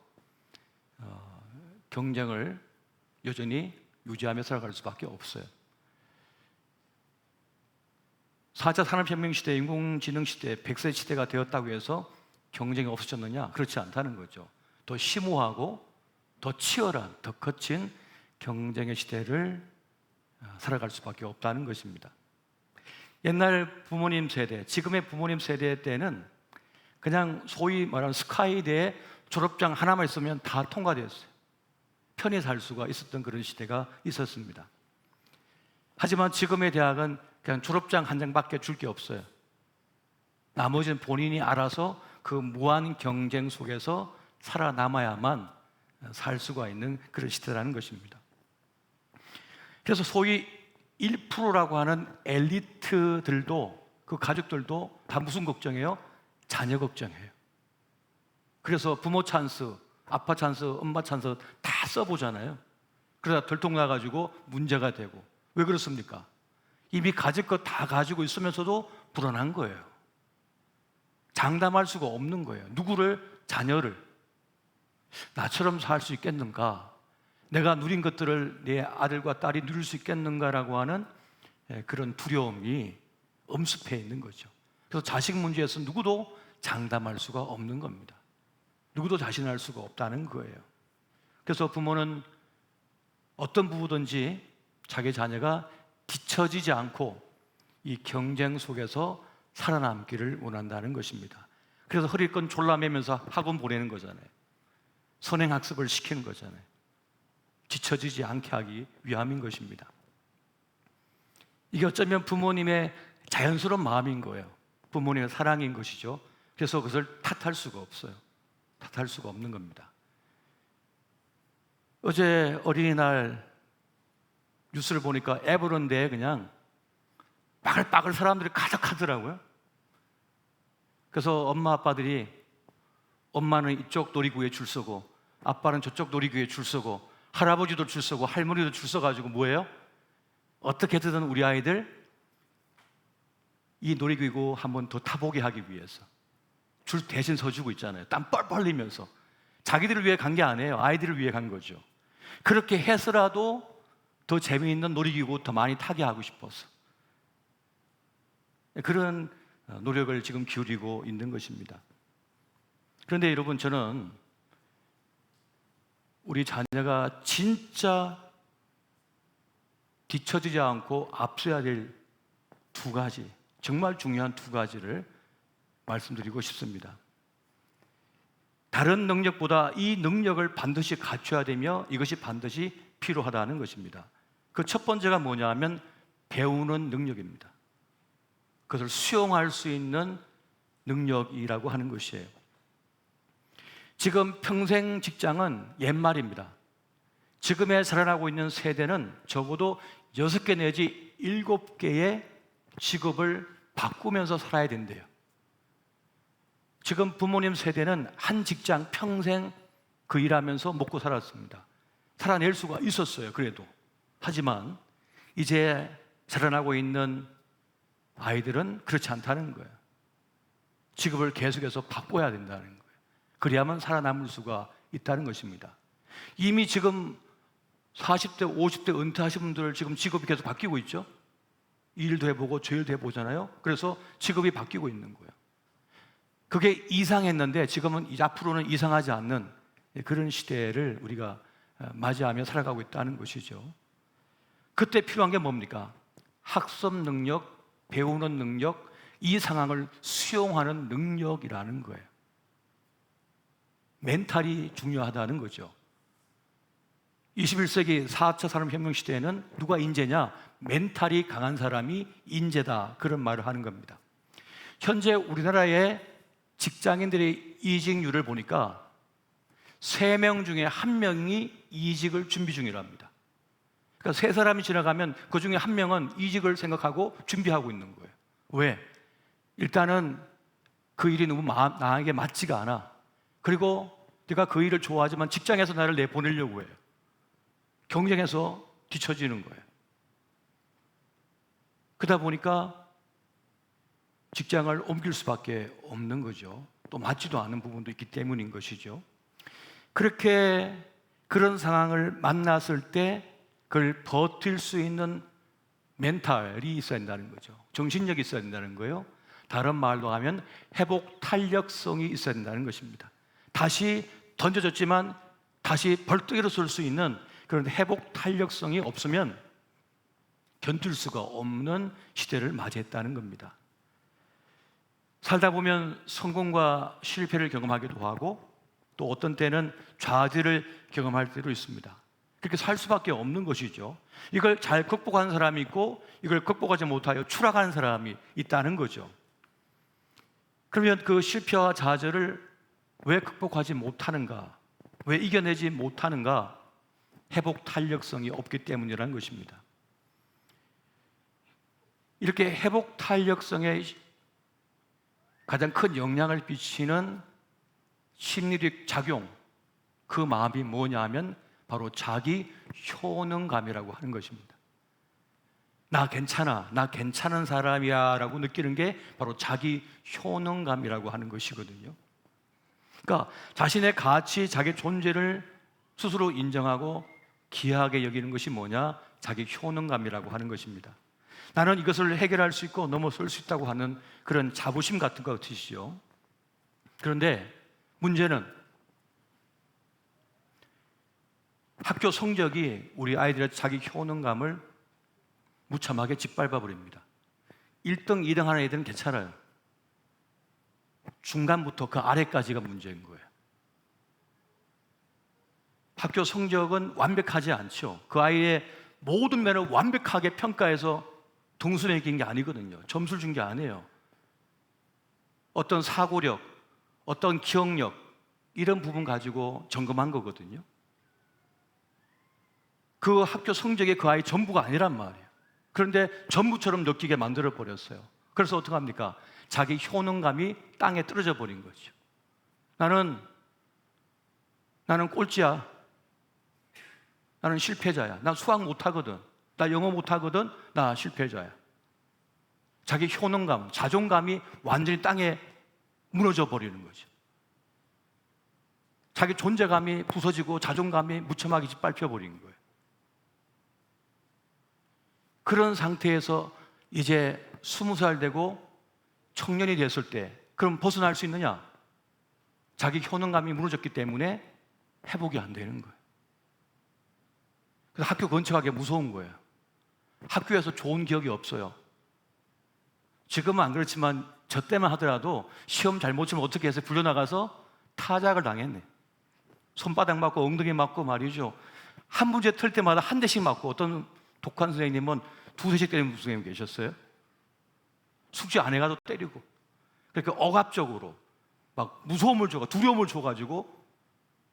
경쟁을 여전히 유지하며 살아갈 수밖에 없어요. 4차 산업혁명 시대, 인공지능 시대, 100세 시대가 되었다고 해서 경쟁이 없어졌느냐? 그렇지 않다는 거죠. 더 심오하고 더 치열한, 더 거친 경쟁의 시대를 살아갈 수밖에 없다는 것입니다. 옛날 부모님 세대, 지금의 부모님 세대 때는 그냥 소위 말하는 스카이대에 졸업장 하나만 있으면 다 통과되었어요. 편히 살 수가 있었던 그런 시대가 있었습니다. 하지만 지금의 대학은 그냥 졸업장 한 장밖에 줄 게 없어요. 나머지는 본인이 알아서 그 무한 경쟁 속에서 살아남아야만 살 수가 있는 그런 시대라는 것입니다. 그래서 소위 1%라고 하는 엘리트들도, 그 가족들도 다 무슨 걱정해요? 자녀 걱정해요. 그래서 부모 찬스, 아빠 찬스, 엄마 찬스 다 써보잖아요. 그러다 들통나가지고 문제가 되고. 왜 그렇습니까? 이미 가질 것 다 가지고 있으면서도 불안한 거예요. 장담할 수가 없는 거예요. 누구를? 자녀를. 나처럼 살 수 있겠는가? 내가 누린 것들을 내 아들과 딸이 누릴 수 있겠는가라고 하는 그런 두려움이 엄습해 있는 거죠. 그래서 자식 문제에서 누구도 장담할 수가 없는 겁니다. 누구도 자신할 수가 없다는 거예요. 그래서 부모는 어떤 부부든지 자기 자녀가 뒤처지지 않고 이 경쟁 속에서 살아남기를 원한다는 것입니다. 그래서 허리끈 졸라매면서 학원 보내는 거잖아요. 선행학습을 시키는 거잖아요. 뒤처지지 않게 하기 위함인 것입니다. 이게 어쩌면 부모님의 자연스러운 마음인 거예요. 부모님의 사랑인 것이죠. 그래서 그것을 탓할 수가 없어요. 탓할 수가 없는 겁니다. 어제 어린이날 뉴스를 보니까 에버랜드에 그냥 빠글빠글 사람들이 가득하더라고요. 그래서 엄마 아빠들이, 엄마는 이쪽 놀이구에 줄 서고 아빠는 저쪽 놀이구에 줄 서고 할아버지도 줄 서고 할머니도 줄 서가지고 뭐예요? 어떻게든 우리 아이들 이 놀이기구 한번 더 타보게 하기 위해서 줄 대신 서주고 있잖아요. 땀 뻘뻘 흘리면서. 자기들을 위해 간 게 아니에요. 아이들을 위해 간 거죠. 그렇게 해서라도 더 재미있는 놀이기구 더 많이 타게 하고 싶어서 그런 노력을 지금 기울이고 있는 것입니다. 그런데 여러분, 저는 우리 자녀가 진짜 뒤처지지 않고 앞서야 될 두 가지, 정말 중요한 두 가지를 말씀드리고 싶습니다. 다른 능력보다 이 능력을 반드시 갖춰야 되며 이것이 반드시 필요하다는 것입니다. 그 첫 번째가 뭐냐 하면 배우는 능력입니다. 그것을 수용할 수 있는 능력이라고 하는 것이에요. 지금 평생 직장은 옛말입니다. 지금에 살아나고 있는 세대는 적어도 6개 내지 7개의 직업을 바꾸면서 살아야 된대요. 지금 부모님 세대는 한 직장 평생 그 일하면서 먹고 살았습니다. 살아낼 수가 있었어요. 그래도. 하지만 이제 자라나고 있는 아이들은 그렇지 않다는 거예요. 직업을 계속해서 바꿔야 된다는 거예요. 그래야만 살아남을 수가 있다는 것입니다. 이미 지금 40대, 50대 은퇴하신 분들 지금 직업이 계속 바뀌고 있죠. 이 일도 해보고 저 일도 해보잖아요. 그래서 직업이 바뀌고 있는 거예요. 그게 이상했는데 지금은 이제 앞으로는 이상하지 않는 그런 시대를 우리가 맞이하며 살아가고 있다는 것이죠. 그때 필요한 게 뭡니까? 학습 능력, 배우는 능력, 이 상황을 수용하는 능력이라는 거예요. 멘탈이 중요하다는 거죠. 21세기 4차 산업혁명 시대에는 누가 인재냐? 멘탈이 강한 사람이 인재다. 그런 말을 하는 겁니다. 현재 우리나라의 직장인들의 이직률을 보니까 3명 중에 1명이 이직을 준비 중이랍니다. 그러니까 3사람이 지나가면 그 중에 1명은 이직을 생각하고 준비하고 있는 거예요. 왜? 일단은 그 일이 너무 나에게 맞지가 않아. 그리고 내가 그 일을 좋아하지만 직장에서 나를 내보내려고 해요. 경쟁에서 뒤처지는 거예요. 그러다 보니까 직장을 옮길 수밖에 없는 거죠. 또 맞지도 않은 부분도 있기 때문인 것이죠. 그렇게 그런 상황을 만났을 때 그걸 버틸 수 있는 멘탈이 있어야 된다는 거죠. 정신력이 있어야 된다는 거예요. 다른 말로 하면 회복 탄력성이 있어야 된다는 것입니다. 다시 던져졌지만 다시 벌떡 일어설 수 있는 그런 회복 탄력성이 없으면 견딜 수가 없는 시대를 맞이했다는 겁니다. 살다 보면 성공과 실패를 경험하기도 하고 또 어떤 때는 좌절을 경험할 때도 있습니다. 그렇게 살 수밖에 없는 것이죠. 이걸 잘 극복하는 사람이 있고 이걸 극복하지 못하여 추락하는 사람이 있다는 거죠. 그러면 그 실패와 좌절을 왜 극복하지 못하는가? 왜 이겨내지 못하는가? 회복 탄력성이 없기 때문이라는 것입니다. 이렇게 회복 탄력성에 가장 큰 영향을 미치는 심리적 작용, 그 마음이 뭐냐 하면 바로 자기 효능감이라고 하는 것입니다. 나 괜찮아, 나 괜찮은 사람이야 라고 느끼는 게 바로 자기 효능감이라고 하는 것이거든요. 그러니까 자신의 가치, 자기 존재를 스스로 인정하고 귀하게 여기는 것이 뭐냐? 자기 효능감이라고 하는 것입니다. 나는 이것을 해결할 수 있고 넘어설 수 있다고 하는 그런 자부심 같은 것 같으시죠? 그런데 문제는 학교 성적이 우리 아이들의 자기 효능감을 무참하게 짓밟아 버립니다. 1등, 2등 하는 애들은 괜찮아요. 중간부터 그 아래까지가 문제인 거예요. 학교 성적은 완벽하지 않죠. 그 아이의 모든 면을 완벽하게 평가해서 등수 매긴 게 아니거든요. 점수를 준 게 아니에요. 어떤 사고력, 어떤 기억력 이런 부분 가지고 점검한 거거든요. 그 학교 성적이 그 아이 전부가 아니란 말이에요. 그런데 전부처럼 느끼게 만들어 버렸어요. 그래서 어떻게 합니까? 자기 효능감이 땅에 떨어져 버린 거죠. 나는 꼴찌야. 나는 실패자야. 나 수학 못하거든. 나 영어 못하거든. 나 실패자야. 자기 효능감, 자존감이 완전히 땅에 무너져 버리는 거죠. 자기 존재감이 부서지고 자존감이 무참하게 짓밟혀 버린 거예요. 그런 상태에서 이제 20살 되고 청년이 됐을 때 그럼 벗어날 수 있느냐? 자기 효능감이 무너졌기 때문에 회복이 안 되는 거예요. 그래서 학교 근처가기 무서운 거예요. 학교에서 좋은 기억이 없어요. 지금은 안 그렇지만 저 때만 하더라도 시험 잘못 치면 어떻게 해서 불려나가서 타작을 당했네. 손바닥 맞고 엉덩이 맞고 말이죠. 한 문제 틀 때마다 한 대씩 맞고 어떤 독한 선생님은 2대씩 때리는 선생님 계셨어요. 숙제 안 해가도 때리고 그렇게 억압적으로 막 무서움을 줘가 두려움을 줘가지고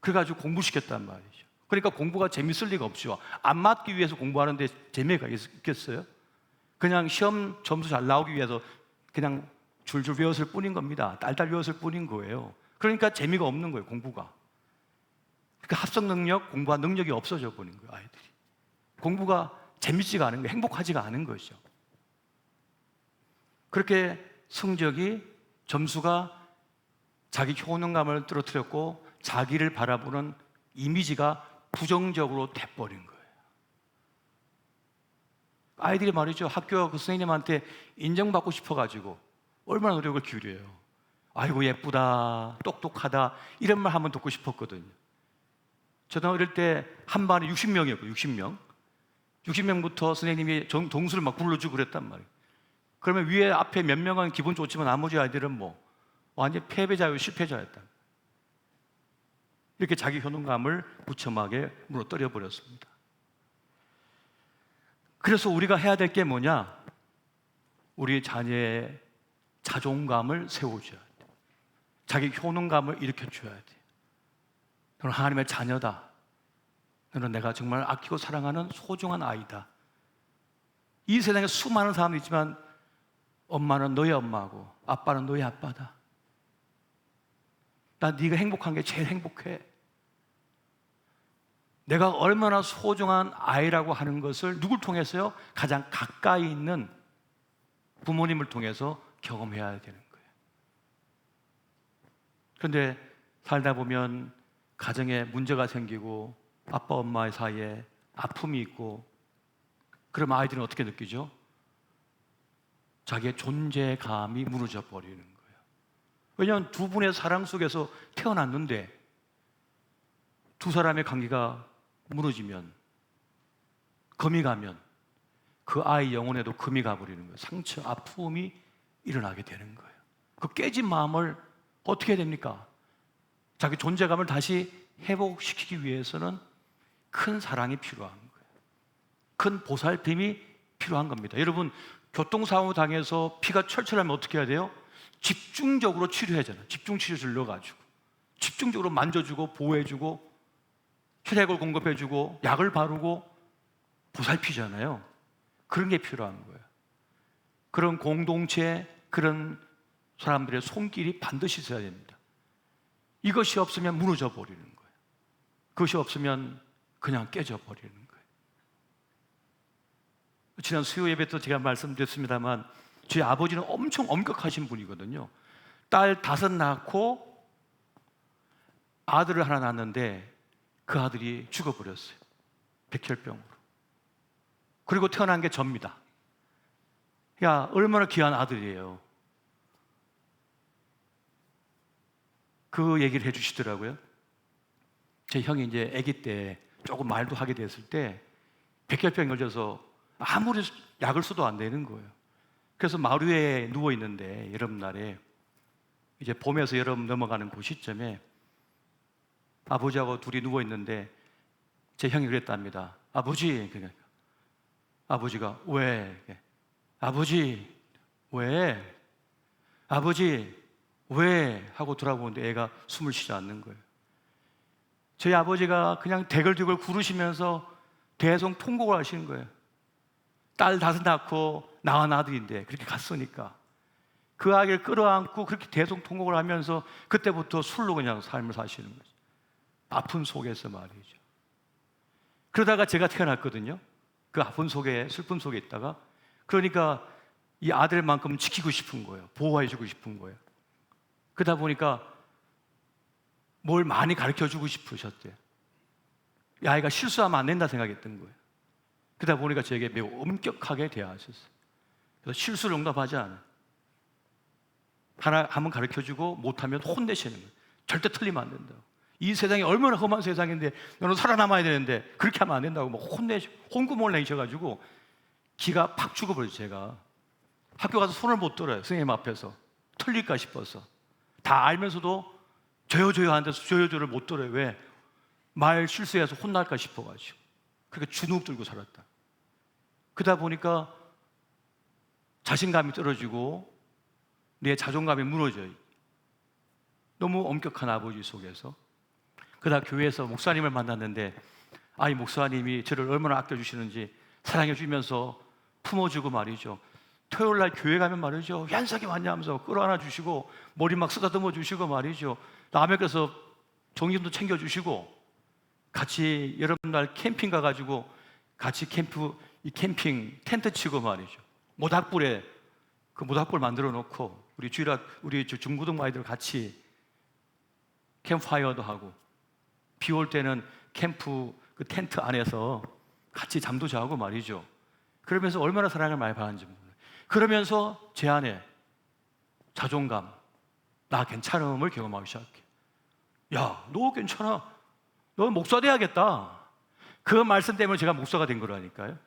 그래가지고 공부시켰단 말이죠. 그러니까 공부가 재밌을 리가 없죠. 안 맞기 위해서 공부하는데 재미가 있겠어요? 그냥 시험 점수 잘 나오기 위해서 그냥 줄줄 외웠을 뿐인 겁니다. 딸딸 외웠을 뿐인 거예요. 그러니까 재미가 없는 거예요, 공부가. 그러니까 합성 능력, 공부한 능력이 없어져 버린 거예요, 아이들이. 공부가 재밌지가 않은 거예요. 행복하지가 않은 것이죠. 그렇게 성적이 점수가 자기 효능감을 떨어뜨렸고 자기를 바라보는 이미지가 부정적으로 돼버린 거예요. 아이들이 말이죠, 학교 그 선생님한테 인정받고 싶어가지고 얼마나 노력을 기울여요. 아이고 예쁘다, 똑똑하다 이런 말 한번 듣고 싶었거든요. 저는 어릴 때 한 반에 60명이었고 60명부터 선생님이 동수를 막 불러주고 그랬단 말이에요. 그러면 위에 앞에 몇 명은 기분 좋지만 나머지 아이들은 뭐 완전 패배자요 실패자였다. 이렇게 자기 효능감을 무참하게 무너뜨려 버렸습니다. 그래서 우리가 해야 될 게 뭐냐? 우리 자녀의 자존감을 세워줘야 돼. 자기 효능감을 일으켜줘야 돼. 너는 하나님의 자녀다. 너는 내가 정말 아끼고 사랑하는 소중한 아이다. 이 세상에 수많은 사람이 있지만 엄마는 너의 엄마고 아빠는 너의 아빠다. 나 네가 행복한 게 제일 행복해. 내가 얼마나 소중한 아이라고 하는 것을 누굴 통해서요? 가장 가까이 있는 부모님을 통해서 경험해야 되는 거예요. 그런데 살다 보면 가정에 문제가 생기고 아빠 엄마의 사이에 아픔이 있고, 그럼 아이들은 어떻게 느끼죠? 자기의 존재감이 무너져 버리는 거예요. 왜냐하면 두 분의 사랑 속에서 태어났는데 두 사람의 관계가 무너지면, 금이 가면 그 아이 영혼에도 금이 가버리는 거예요. 상처, 아픔이 일어나게 되는 거예요. 그 깨진 마음을 어떻게 해야 됩니까? 자기 존재감을 다시 회복시키기 위해서는 큰 사랑이 필요한 거예요. 큰 보살핌이 필요한 겁니다. 여러분, 교통사고 당해서 피가 철철하면 어떻게 해야 돼요? 집중적으로 치료해야잖아요. 집중치료를 넣어가지고 집중적으로 만져주고 보호해주고 혈액을 공급해주고 약을 바르고 보살피잖아요. 그런 게 필요한 거예요. 그런 공동체, 그런 사람들의 손길이 반드시 있어야 됩니다. 이것이 없으면 무너져 버리는 거예요. 그것이 없으면 그냥 깨져 버리는 거예요. 지난 수요 예배 때 제가 말씀드렸습니다만 저희 아버지는 엄청 엄격하신 분이거든요. 딸 5 낳고 아들을 하나 낳았는데 그 아들이 죽어버렸어요. 백혈병으로. 그리고 태어난 게 접니다. 야, 얼마나 귀한 아들이에요. 그 얘기를 해주시더라고요. 제 형이 이제 아기 때 조금 말도 하게 됐을 때 백혈병 걸려서 아무리 약을 써도 안 되는 거예요. 그래서 마루 위에 누워 있는데 여름날에 이제 봄에서 여름 넘어가는 그 시점에 아버지하고 둘이 누워 있는데 제 형이 그랬답니다. 아버지, 그러니까 아버지가 왜? 아버지 왜? 아버지 왜? 하고 돌아보는데 애가 숨을 쉬지 않는 거예요. 저희 아버지가 그냥 대걸대걸 구르시면서 대성통곡을 하시는 거예요. 딸 5 낳고 나와 아들인데 그렇게 갔으니까 그 아기를 끌어안고 그렇게 대성통곡을 하면서 그때부터 술로 그냥 삶을 사시는 거죠. 아픔 속에서 말이죠. 그러다가 제가 태어났거든요. 그 아픔 속에, 슬픔 속에 있다가, 그러니까 이 아들만큼 지키고 싶은 거예요. 보호해주고 싶은 거예요. 그러다 보니까 뭘 많이 가르쳐주고 싶으셨대요. 이 아이가 실수하면 안 된다 생각했던 거예요. 그러다 보니까 저에게 매우 엄격하게 대하셨어요. 그래서 실수를 용납하지 않아요. 하나 한번 가르쳐주고 못하면 혼내시는 거예요. 절대 틀리면 안 된다고. 이 세상이 얼마나 험한 세상인데 너는 살아남아야 되는데 그렇게 하면 안 된다고 막 혼구멍을 내셔가지고 기가 팍 죽어버려요. 제가 학교 가서 손을 못 들어요. 선생님 앞에서 틀릴까 싶어서. 다 알면서도 저요저요 하는데 저요저요를 못 들어요. 왜? 말 실수해서 혼날까 싶어가지고. 그렇게 주눅 들고 살았다. 그러다 보니까 자신감이 떨어지고 내 자존감이 무너져요. 너무 엄격한 아버지 속에서. 그러다 교회에서 목사님을 만났는데, 이 목사님이 저를 얼마나 아껴주시는지 사랑해 주면서 품어주고 말이죠. 토요일 날 교회 가면 말이죠. 연석이 왔냐면서 끌어안아 주시고 머리 막 쓰다듬어 주시고 말이죠. 남의 께서 종이도 챙겨 주시고, 같이 여름날 캠핑 가가지고 같이 캠핑 텐트 치고 말이죠. 모닥불에 그 모닥불 만들어 놓고 우리 중고등 아이들 같이 캠프파이어도 하고 비 올 때는 캠프 그 텐트 안에서 같이 잠도 자고 말이죠. 그러면서 얼마나 사랑을 많이 받았는지 몰라요. 그러면서 제 안에 자존감, 나 괜찮음을 경험하기 시작해. 야, 너 괜찮아. 너 목사 돼야겠다. 그 말씀 때문에 제가 목사가 된 거라니까요.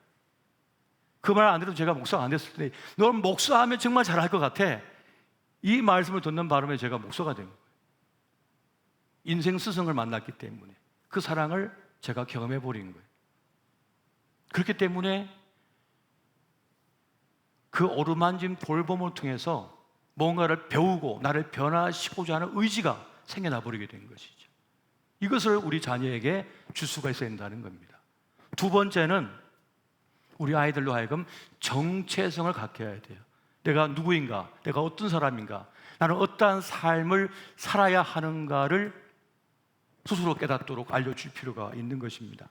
그 말 안 들어도 제가 목사가 안 됐을 때, 너 목사하면 정말 잘할 것 같아. 이 말씀을 듣는 바람에 제가 목사가 된 거예요. 인생 스승을 만났기 때문에 그 사랑을 제가 경험해 버린 거예요. 그렇기 때문에 그 어루만진 돌봄을 통해서 뭔가를 배우고 나를 변화시키고자 하는 의지가 생겨나 버리게 된 것이죠. 이것을 우리 자녀에게 줄 수가 있어야 된다는 겁니다. 두 번째는 우리 아이들로 하여금 정체성을 갖게 해야 돼요. 내가 누구인가? 내가 어떤 사람인가? 나는 어떠한 삶을 살아야 하는가를 스스로 깨닫도록 알려줄 필요가 있는 것입니다.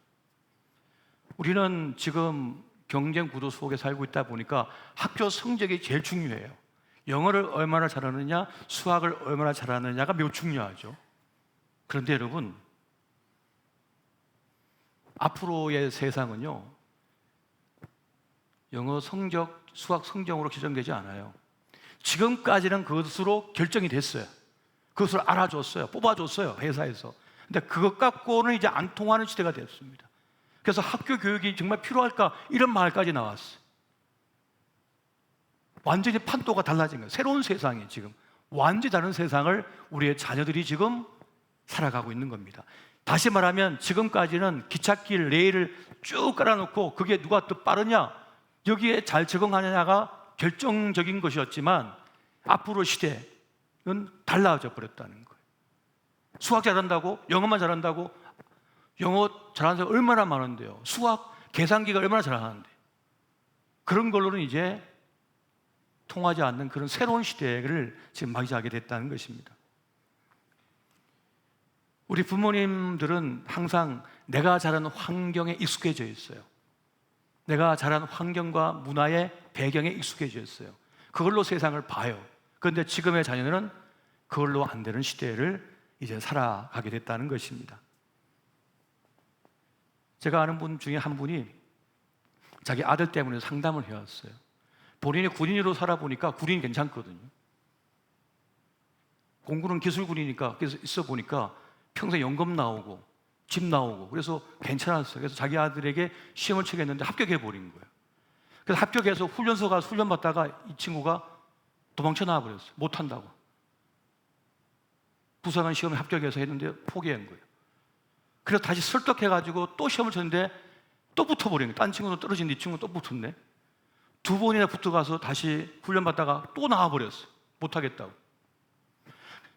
우리는 지금 경쟁 구도 속에 살고 있다 보니까 학교 성적이 제일 중요해요. 영어를 얼마나 잘하느냐, 수학을 얼마나 잘하느냐가 매우 중요하죠. 그런데 여러분, 앞으로의 세상은요, 영어 성적, 수학 성적으로 결정되지 않아요. 지금까지는 그것으로 결정이 됐어요. 그것을 알아줬어요. 뽑아줬어요. 회사에서. 근데 그것 갖고는 이제 안 통하는 시대가 됐습니다. 그래서 학교 교육이 정말 필요할까? 이런 말까지 나왔어요. 완전히 판도가 달라진 거예요. 새로운 세상이 지금 완전히 다른 세상을 우리의 자녀들이 지금 살아가고 있는 겁니다. 다시 말하면 지금까지는 기찻길 레일을 쭉 깔아놓고 그게 누가 더 빠르냐, 여기에 잘 적응하느냐가 결정적인 것이었지만 앞으로 시대는 달라져 버렸다는 거예요. 수학 잘한다고? 영어만 잘한다고? 영어 잘하는 사람 얼마나 많은데요. 수학, 계산기가 얼마나 잘하는데. 그런 걸로는 이제 통하지 않는 그런 새로운 시대를 지금 맞이하게 됐다는 것입니다. 우리 부모님들은 항상 내가 자란 환경에 익숙해져 있어요. 내가 자란 환경과 문화의 배경에 익숙해져 있어요. 그걸로 세상을 봐요. 그런데 지금의 자녀들은 그걸로 안 되는 시대를 이제 살아가게 됐다는 것입니다. 제가 아는 분 중에 한 분이 자기 아들 때문에 상담을 해왔어요. 본인이 군인으로 살아보니까 군인이 괜찮거든요. 공군은 기술군이니까 그래서 있어 보니까 평생 연금 나오고 집 나오고 그래서 괜찮았어요. 그래서 자기 아들에게 시험을 치게 했는데 합격해버린 거예요. 그래서 합격해서 훈련소 가서 훈련 받다가 이 친구가 도망쳐 나와버렸어요. 못한다고. 부사관 시험에 합격해서 했는데 포기한 거예요. 그래서 다시 설득해가지고 또 시험을 쳤는데 또 붙어버린 거예요. 딴 친구도 떨어진 이 친구도 또 붙었네. 두 번이나 붙어가서 다시 훈련 받다가 또 나와버렸어요. 못하겠다고.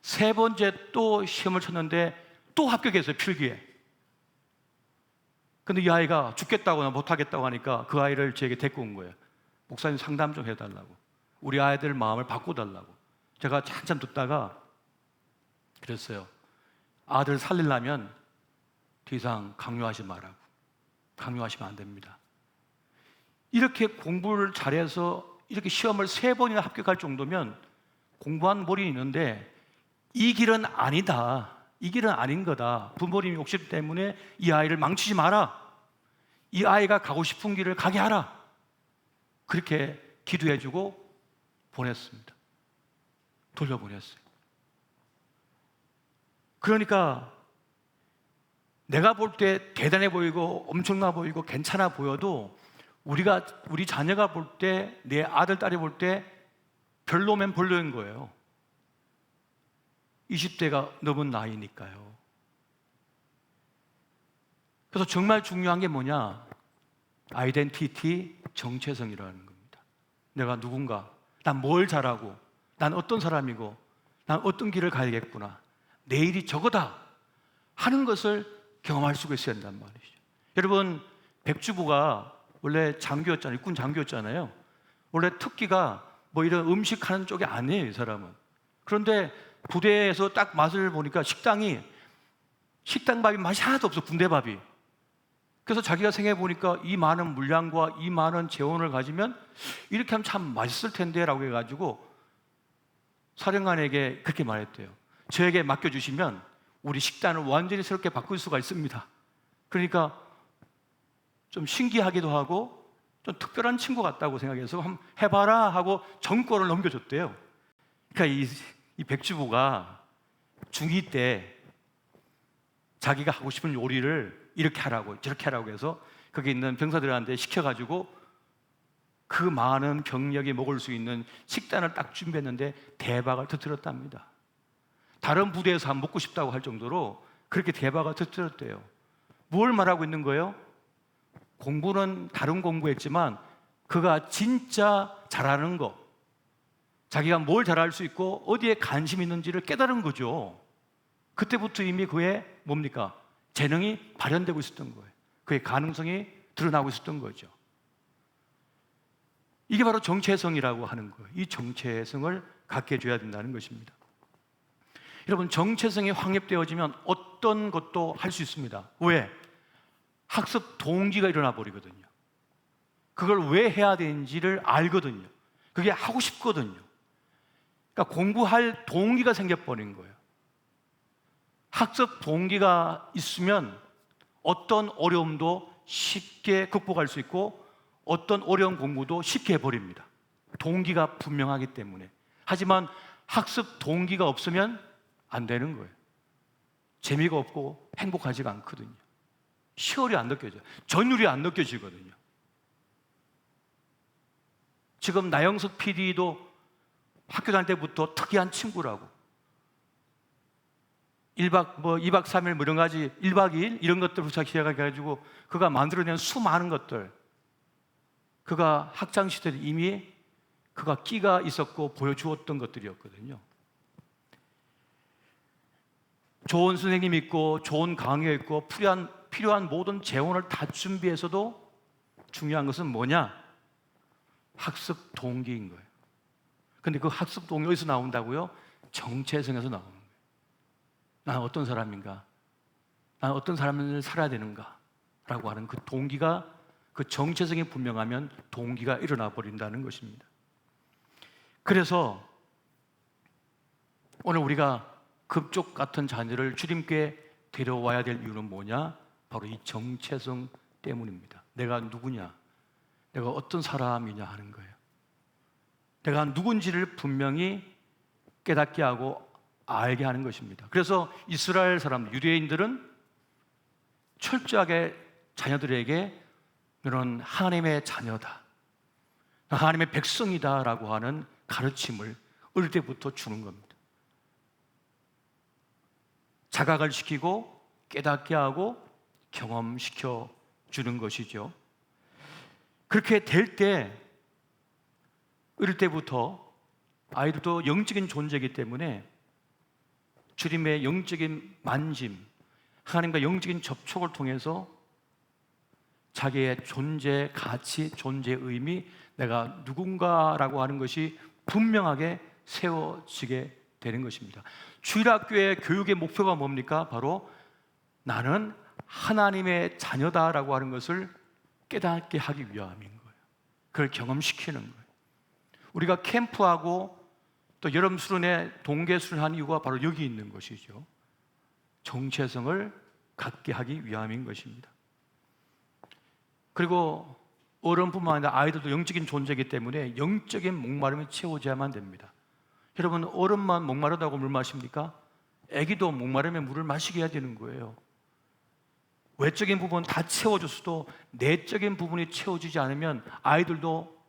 세 번째 또 시험을 쳤는데 또 합격했어요. 필기에. 근데 이 아이가 죽겠다거나 못하겠다고 하니까 그 아이를 제게 데리고 온 거예요. 목사님 상담 좀 해달라고. 우리 아이들 마음을 바꿔달라고. 제가 한참 듣다가 그랬어요. 아들 살리려면 더 이상 강요하지 말라고. 강요하시면 안 됩니다. 이렇게 공부를 잘해서 이렇게 시험을 3번이나 합격할 정도면 공부한 머리 있는데 이 길은 아니다. 이 길은 아닌 거다. 부모님 욕심 때문에 이 아이를 망치지 마라. 이 아이가 가고 싶은 길을 가게 하라. 그렇게 기도해주고 보냈습니다. 돌려보냈어요. 그러니까 내가 볼 때 대단해 보이고 엄청나 보이고 괜찮아 보여도 우리 자녀가 볼 때, 내 아들, 딸이 볼 때 별로면 별로인 거예요. 20대가 넘은 나이니까요. 그래서 정말 중요한 게 뭐냐? 아이덴티티, 정체성이라는 겁니다. 내가 누군가, 난 뭘 잘하고, 난 어떤 사람이고, 난 어떤 길을 가야겠구나. 내일이 저거다 하는 것을 경험할 수가 있어야 한단 말이죠. 여러분, 백주부가 원래 장교였잖아요. 육군 장교였잖아요. 원래 특기가 뭐 이런 음식 하는 쪽이 아니에요, 이 사람은. 그런데 부대에서 딱 맛을 보니까 식당밥이 맛이 하나도 없어, 군대밥이. 그래서 자기가 생각해 보니까 이 많은 물량과 이 많은 재원을 가지면 이렇게 하면 참 맛있을 텐데 라고 해가지고 사령관에게 그렇게 말했대요. 저에게 맡겨주시면 우리 식단을 완전히 새롭게 바꿀 수가 있습니다. 그러니까 좀 신기하기도 하고 좀 특별한 친구 같다고 생각해서 한번 해봐라 하고 정권을 넘겨줬대요. 그러니까 이 백주부가 중2 때 자기가 하고 싶은 요리를 이렇게 하라고 저렇게 하라고 해서 거기 있는 병사들한테 시켜가지고 그 많은 병력이 먹을 수 있는 식단을 딱 준비했는데 대박을 터뜨렸답니다. 다른 부대에서 한번 먹고 싶다고 할 정도로 그렇게 대박을 터뜨렸대요. 뭘 말하고 있는 거예요? 공부는 다른 공부했지만 그가 진짜 잘하는 거, 자기가 뭘 잘할 수 있고 어디에 관심 있는지를 깨달은 거죠. 그때부터 이미 그의 뭡니까? 재능이 발현되고 있었던 거예요. 그의 가능성이 드러나고 있었던 거죠. 이게 바로 정체성이라고 하는 거예요. 이 정체성을 갖게 해줘야 된다는 것입니다. 여러분, 정체성이 확립되어지면 어떤 것도 할 수 있습니다. 왜? 학습 동기가 일어나 버리거든요. 그걸 왜 해야 되는지를 알거든요. 그게 하고 싶거든요. 그러니까 공부할 동기가 생겨버린 거예요. 학습 동기가 있으면 어떤 어려움도 쉽게 극복할 수 있고 어떤 어려운 공부도 쉽게 해버립니다. 동기가 분명하기 때문에. 하지만 학습 동기가 없으면 안 되는 거예요. 재미가 없고 행복하지가 않거든요. 시월이 안 느껴져요. 전율이 안 느껴지거든요. 지금 나영석 PD도 학교 다닐 때부터 특이한 친구라고 2박 3일 이런 가지 1박 2일 이런 것들부터 시작해가지고 그가 만들어낸 수많은 것들, 그가 학창시절에 이미 그가 끼가 있었고 보여주었던 것들이었거든요. 좋은 선생님이 있고 좋은 강의가 있고 필요한 모든 재원을 다 준비해서도 중요한 것은 뭐냐? 학습 동기인 거예요. 근데 그 학습 동기 어디서 나온다고요? 정체성에서 나오는 거예요. 나는 어떤 사람인가? 나는 어떤 삶을 살아야 되는가? 라고 하는 그 동기가, 그 정체성이 분명하면 동기가 일어나 버린다는 것입니다. 그래서 오늘 우리가 급족 같은 자녀를 주님께 데려와야 될 이유는 뭐냐? 바로 이 정체성 때문입니다. 내가 누구냐? 내가 어떤 사람이냐 하는 거예요. 내가 누군지를 분명히 깨닫게 하고 알게 하는 것입니다. 그래서 이스라엘 사람, 유대인들은 철저하게 자녀들에게 너는 하나님의 자녀다, 하나님의 백성이다라고 하는 가르침을 어릴 때부터 주는 겁니다. 자각을 시키고 깨닫게 하고 경험시켜 주는 것이죠. 그렇게 될 때 어릴 때부터 아이들도 영적인 존재이기 때문에 주님의 영적인 만짐, 하나님과 영적인 접촉을 통해서 자기의 존재 가치, 존재 의미, 내가 누군가라고 하는 것이 분명하게 세워지게 되는 것입니다. 주일학교의 교육의 목표가 뭡니까? 바로 나는 하나님의 자녀다라고 하는 것을 깨닫게 하기 위함인 거예요. 그걸 경험시키는 거예요. 우리가 캠프하고 또 여름 수련회, 동계 수련한 이유가 바로 여기 있는 것이죠. 정체성을 갖게 하기 위함인 것입니다. 그리고 어른뿐만 아니라 아이들도 영적인 존재이기 때문에 영적인 목마름이 채워져야만 됩니다. 여러분, 어른만 목마르다고 물 마십니까? 아기도 목마르면 물을 마시게 해야 되는 거예요. 외적인 부분 다 채워줬어도 내적인 부분이 채워지지 않으면 아이들도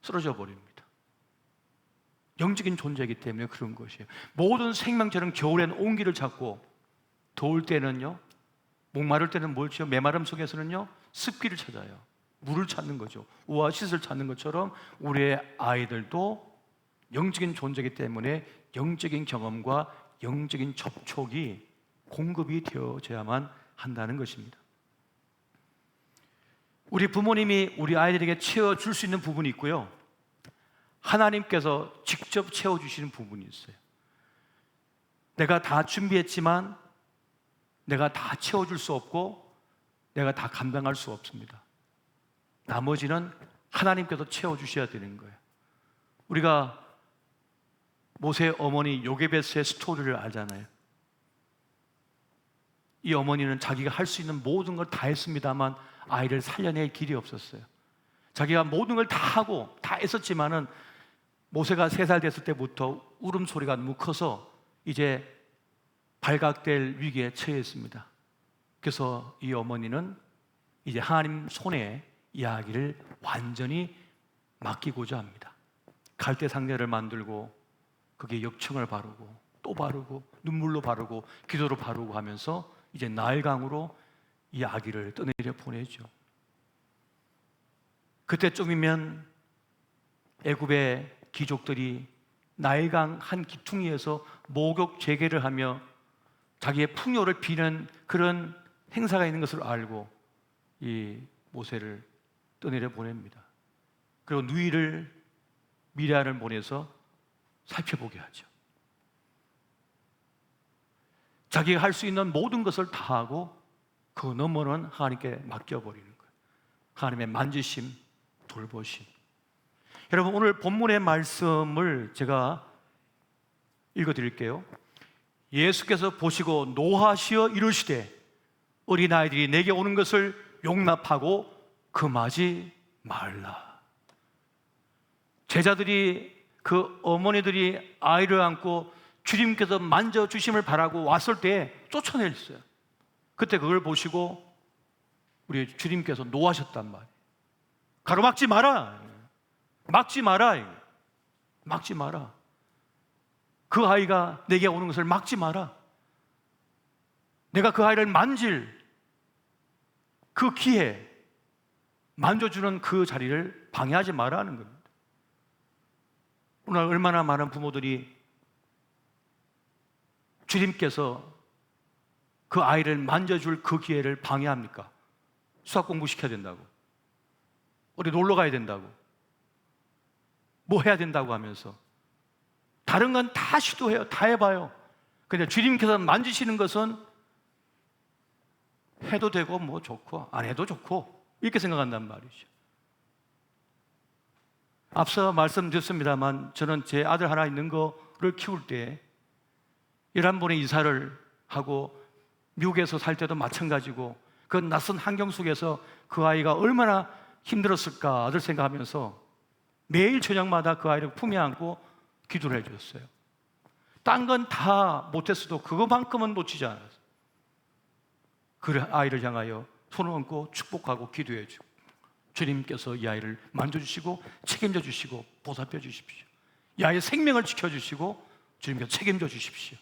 쓰러져 버립니다. 영적인 존재이기 때문에 그런 것이에요. 모든 생명체는 겨울에는 온기를 찾고 더울 때는요, 목마를 때는 뭘지요? 메마름 속에서는요, 습기를 찾아요. 물을 찾는 거죠. 오아시스를 찾는 것처럼 우리의 아이들도 영적인 존재이기 때문에 영적인 경험과 영적인 접촉이 공급이 되어져야만 한다는 것입니다. 우리 부모님이 우리 아이들에게 채워줄 수 있는 부분이 있고요, 하나님께서 직접 채워주시는 부분이 있어요. 내가 다 준비했지만 내가 다 채워줄 수 없고 내가 다 감당할 수 없습니다. 나머지는 하나님께서 채워주셔야 되는 거예요. 우리가 모세의 어머니 요게베스의 스토리를 알잖아요. 이 어머니는 자기가 할 수 있는 모든 걸 다 했습니다만 아이를 살려낼 길이 없었어요. 자기가 모든 걸 다 하고 다 했었지만은 모세가 3살 됐을 때부터 울음소리가 너무 커서 이제 발각될 위기에 처했습니다. 그래서 이 어머니는 이제 하나님 손에 이 아기를 완전히 맡기고자 합니다. 갈대 상자를 만들고 거기에 역청을 바르고 또 바르고 눈물로 바르고 기도로 바르고 하면서 이제 나일강으로 이 아기를 떠내려 보내죠. 그때쯤이면 애굽의 귀족들이 나일강 한 기퉁이에서 목욕 재개를 하며 자기의 풍요를 비는 그런 행사가 있는 것을 알고 이 모세를 떠내려 보냅니다. 그리고 누이를 미리암을 보내서 살펴보게 하죠. 자기가 할 수 있는 모든 것을 다 하고 그 너머는 하나님께 맡겨버리는 거예요. 하나님의 만지심, 돌보심. 여러분, 오늘 본문의 말씀을 제가 읽어드릴게요. 예수께서 보시고 노하시어 이르시되 어린아이들이 내게 오는 것을 용납하고 금하지 말라. 제자들이 그 어머니들이 아이를 안고 주님께서 만져주심을 바라고 왔을 때 쫓아냈어요. 그때 그걸 보시고 우리 주님께서 노하셨단 말이에요. 가로막지 마라. 막지 마라. 막지 마라. 그 아이가 내게 오는 것을 막지 마라. 내가 그 아이를 만질 그 기회, 만져주는 그 자리를 방해하지 말라는 겁니다. 오늘 얼마나 많은 부모들이 주님께서 그 아이를 만져줄 그 기회를 방해합니까? 수학 공부시켜야 된다고, 어디 놀러 가야 된다고, 뭐 해야 된다고 하면서 다른 건 다 시도해요. 다 해봐요. 근데 주님께서 만지시는 것은 해도 되고 뭐 좋고 안 해도 좋고 이렇게 생각한단 말이죠. 앞서 말씀드렸습니다만 저는 제 아들 하나 있는 거를 키울 때 11번의 이사를 하고 미국에서 살 때도 마찬가지고 그 낯선 환경 속에서 그 아이가 얼마나 힘들었을까 아들 생각하면서 매일 저녁마다 그 아이를 품에 안고 기도를 해줬어요. 딴 건 다 못했어도 그것만큼은 놓치지 않았어요. 그 아이를 향하여 손을 얹고 축복하고 기도해주고 주님께서 이 아이를 만져주시고 책임져 주시고 보살펴 주십시오. 이 아이의 생명을 지켜주시고 주님께서 책임져 주십시오.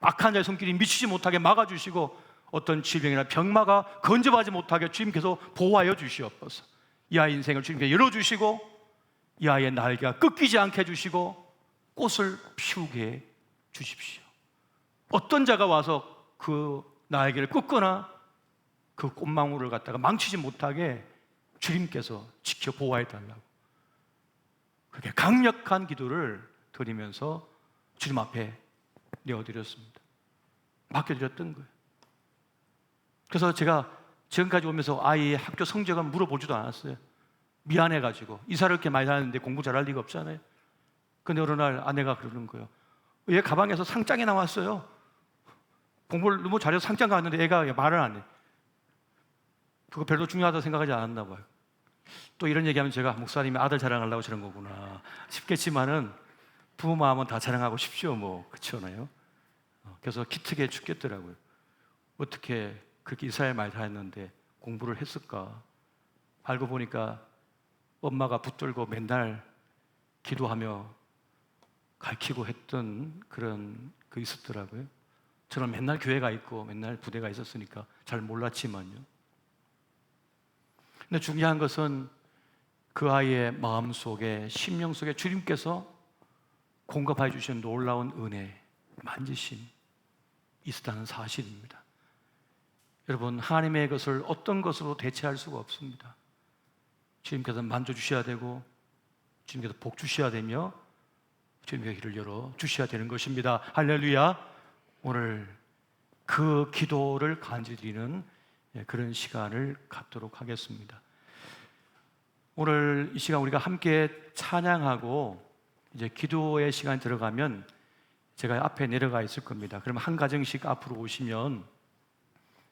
악한 자의 손길이 미치지 못하게 막아주시고 어떤 질병이나 병마가 건져하지 못하게 주님께서 보호하여 주시옵소서. 이 아이 인생을 주님께서 열어주시고 이 아이의 날개가 꺾이지 않게 해주시고 꽃을 피우게 해 주십시오. 어떤 자가 와서 그 날개를 꺾거나 그 꽃망울을 갖다가 망치지 못하게 주님께서 지켜 보호해 달라고 그렇게 강력한 기도를 드리면서 주님 앞에 내어드렸습니다. 맡겨드렸던 거예요. 그래서 제가 지금까지 오면서 아이의 학교 성적은 물어보지도 않았어요. 미안해가지고 이사를 이렇게 많이 다녔는데 공부 잘할 리가 없잖아요. 근데 어느 날 아내가 그러는 거예요. 얘 가방에서 상장이 나왔어요. 공부를 너무 잘해서 상장 갔는데 애가 말을 안 해. 그거 별로 중요하다고 생각하지 않았나 봐요. 또 이런 얘기하면 제가 목사님이 아들 자랑하려고 저런 거구나 싶겠지만은 부모 마음은 다 자랑하고 싶죠. 뭐 그렇잖아요. 그래서 기특해 죽겠더라고요. 어떻게 그렇게 이사의 말 다 했는데 공부를 했을까? 알고 보니까 엄마가 붙들고 맨날 기도하며 가르치고 했던 그런 거 있었더라고요. 저는 맨날 교회가 있고 맨날 부대가 있었으니까 잘 몰랐지만요. 근데 중요한 것은 그 아이의 마음 속에, 심령 속에 주님께서 공급해 주신 놀라운 은혜, 만지심 있었다는 사실입니다. 여러분, 하나님의 것을 어떤 것으로 대체할 수가 없습니다. 주님께서 만져주셔야 되고 주님께서 복 주셔야 되며 주님의 길을 열어 주셔야 되는 것입니다. 할렐루야. 오늘 그 기도를 간절히 드리는 그런 시간을 갖도록 하겠습니다. 오늘 이 시간 우리가 함께 찬양하고 이제 기도의 시간 들어가면 제가 앞에 내려가 있을 겁니다. 그러면 한 가정씩 앞으로 오시면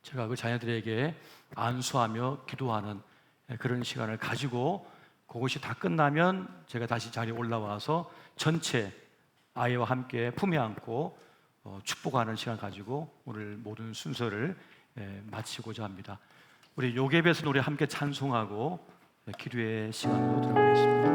제가 그 자녀들에게 안수하며 기도하는 그런 시간을 가지고 그것이 다 끝나면 제가 다시 자리에 올라와서 전체 아이와 함께 품에 안고 축복하는 시간 가지고 오늘 모든 순서를 마치고자 합니다. 우리 요괴배에서 노래 함께 찬송하고 기도의 시간으로 들어가겠습니다.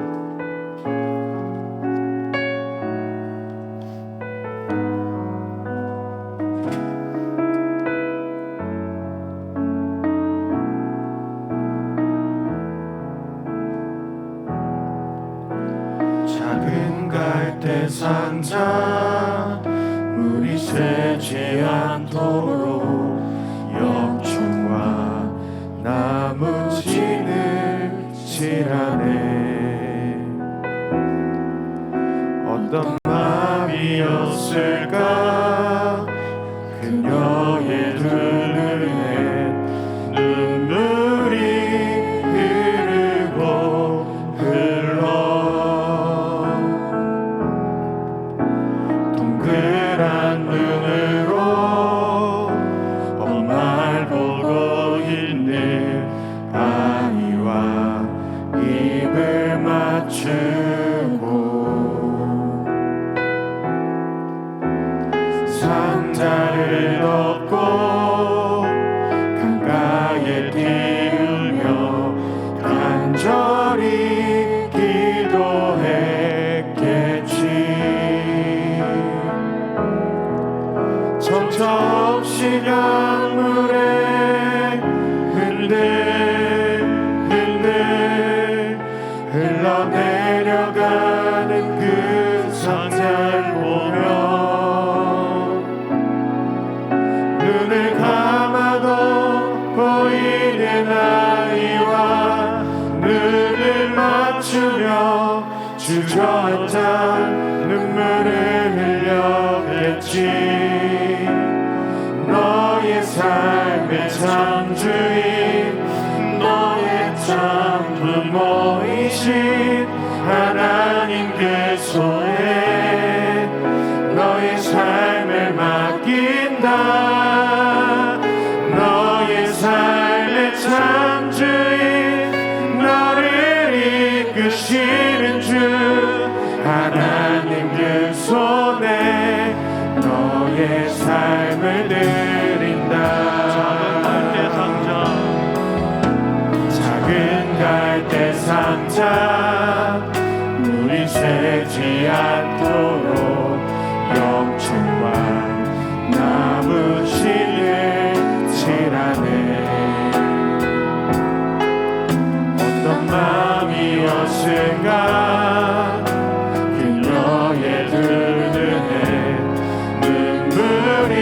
작은 갈대 상자 물이 새지 않도록 역청과 나무 진을 칠하네. 어떤 마음이었을까 그녀의 눈에 눈물이 흐르고 흘러 동그란 눈으로 엄마를 보고 있는 아이와 입을 맞추고 상자를 덮고 강가에 띄우며 간절히 기도했겠지. 정처없이 강물에 흔들흔들 흘러내려가는 그 상자를 보며 눈을 감아도 보이는 아이와 눈을 맞추며 주저앉아 눈물을 흘렸겠지. 너의 삶의 창주인 너의 참 부모이신 하나님 그 손에 너의 삶을 맡긴다. 너의 삶의 창주인 너를 이끄시는 주 하나님 그 손에 너의 삶을 드린다. 작은 갈대 상자 물이 새지 않도록 역청과 나무 진을 칠하네. 어떤 마음이었을까 그녀의 두 눈에 눈물이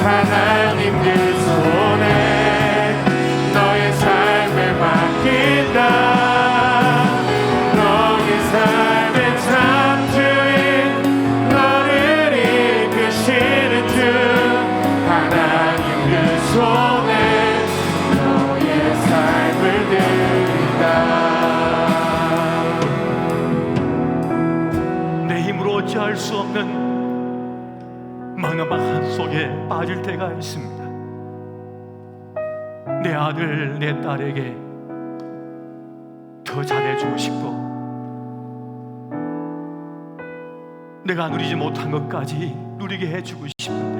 하나님 그 손에 너의 삶을 맡긴다. 너의 삶의 참주인 너를 이끄시는 주 하나님 그 손에 너의 삶을 드린다. 내 힘으로 어찌할 수 없는 막막한 속에 빠질 때가 있습니다. 내 아들, 내 딸에게 더 잘해주고 싶고 내가 누리지 못한 것까지 누리게 해주고 싶은데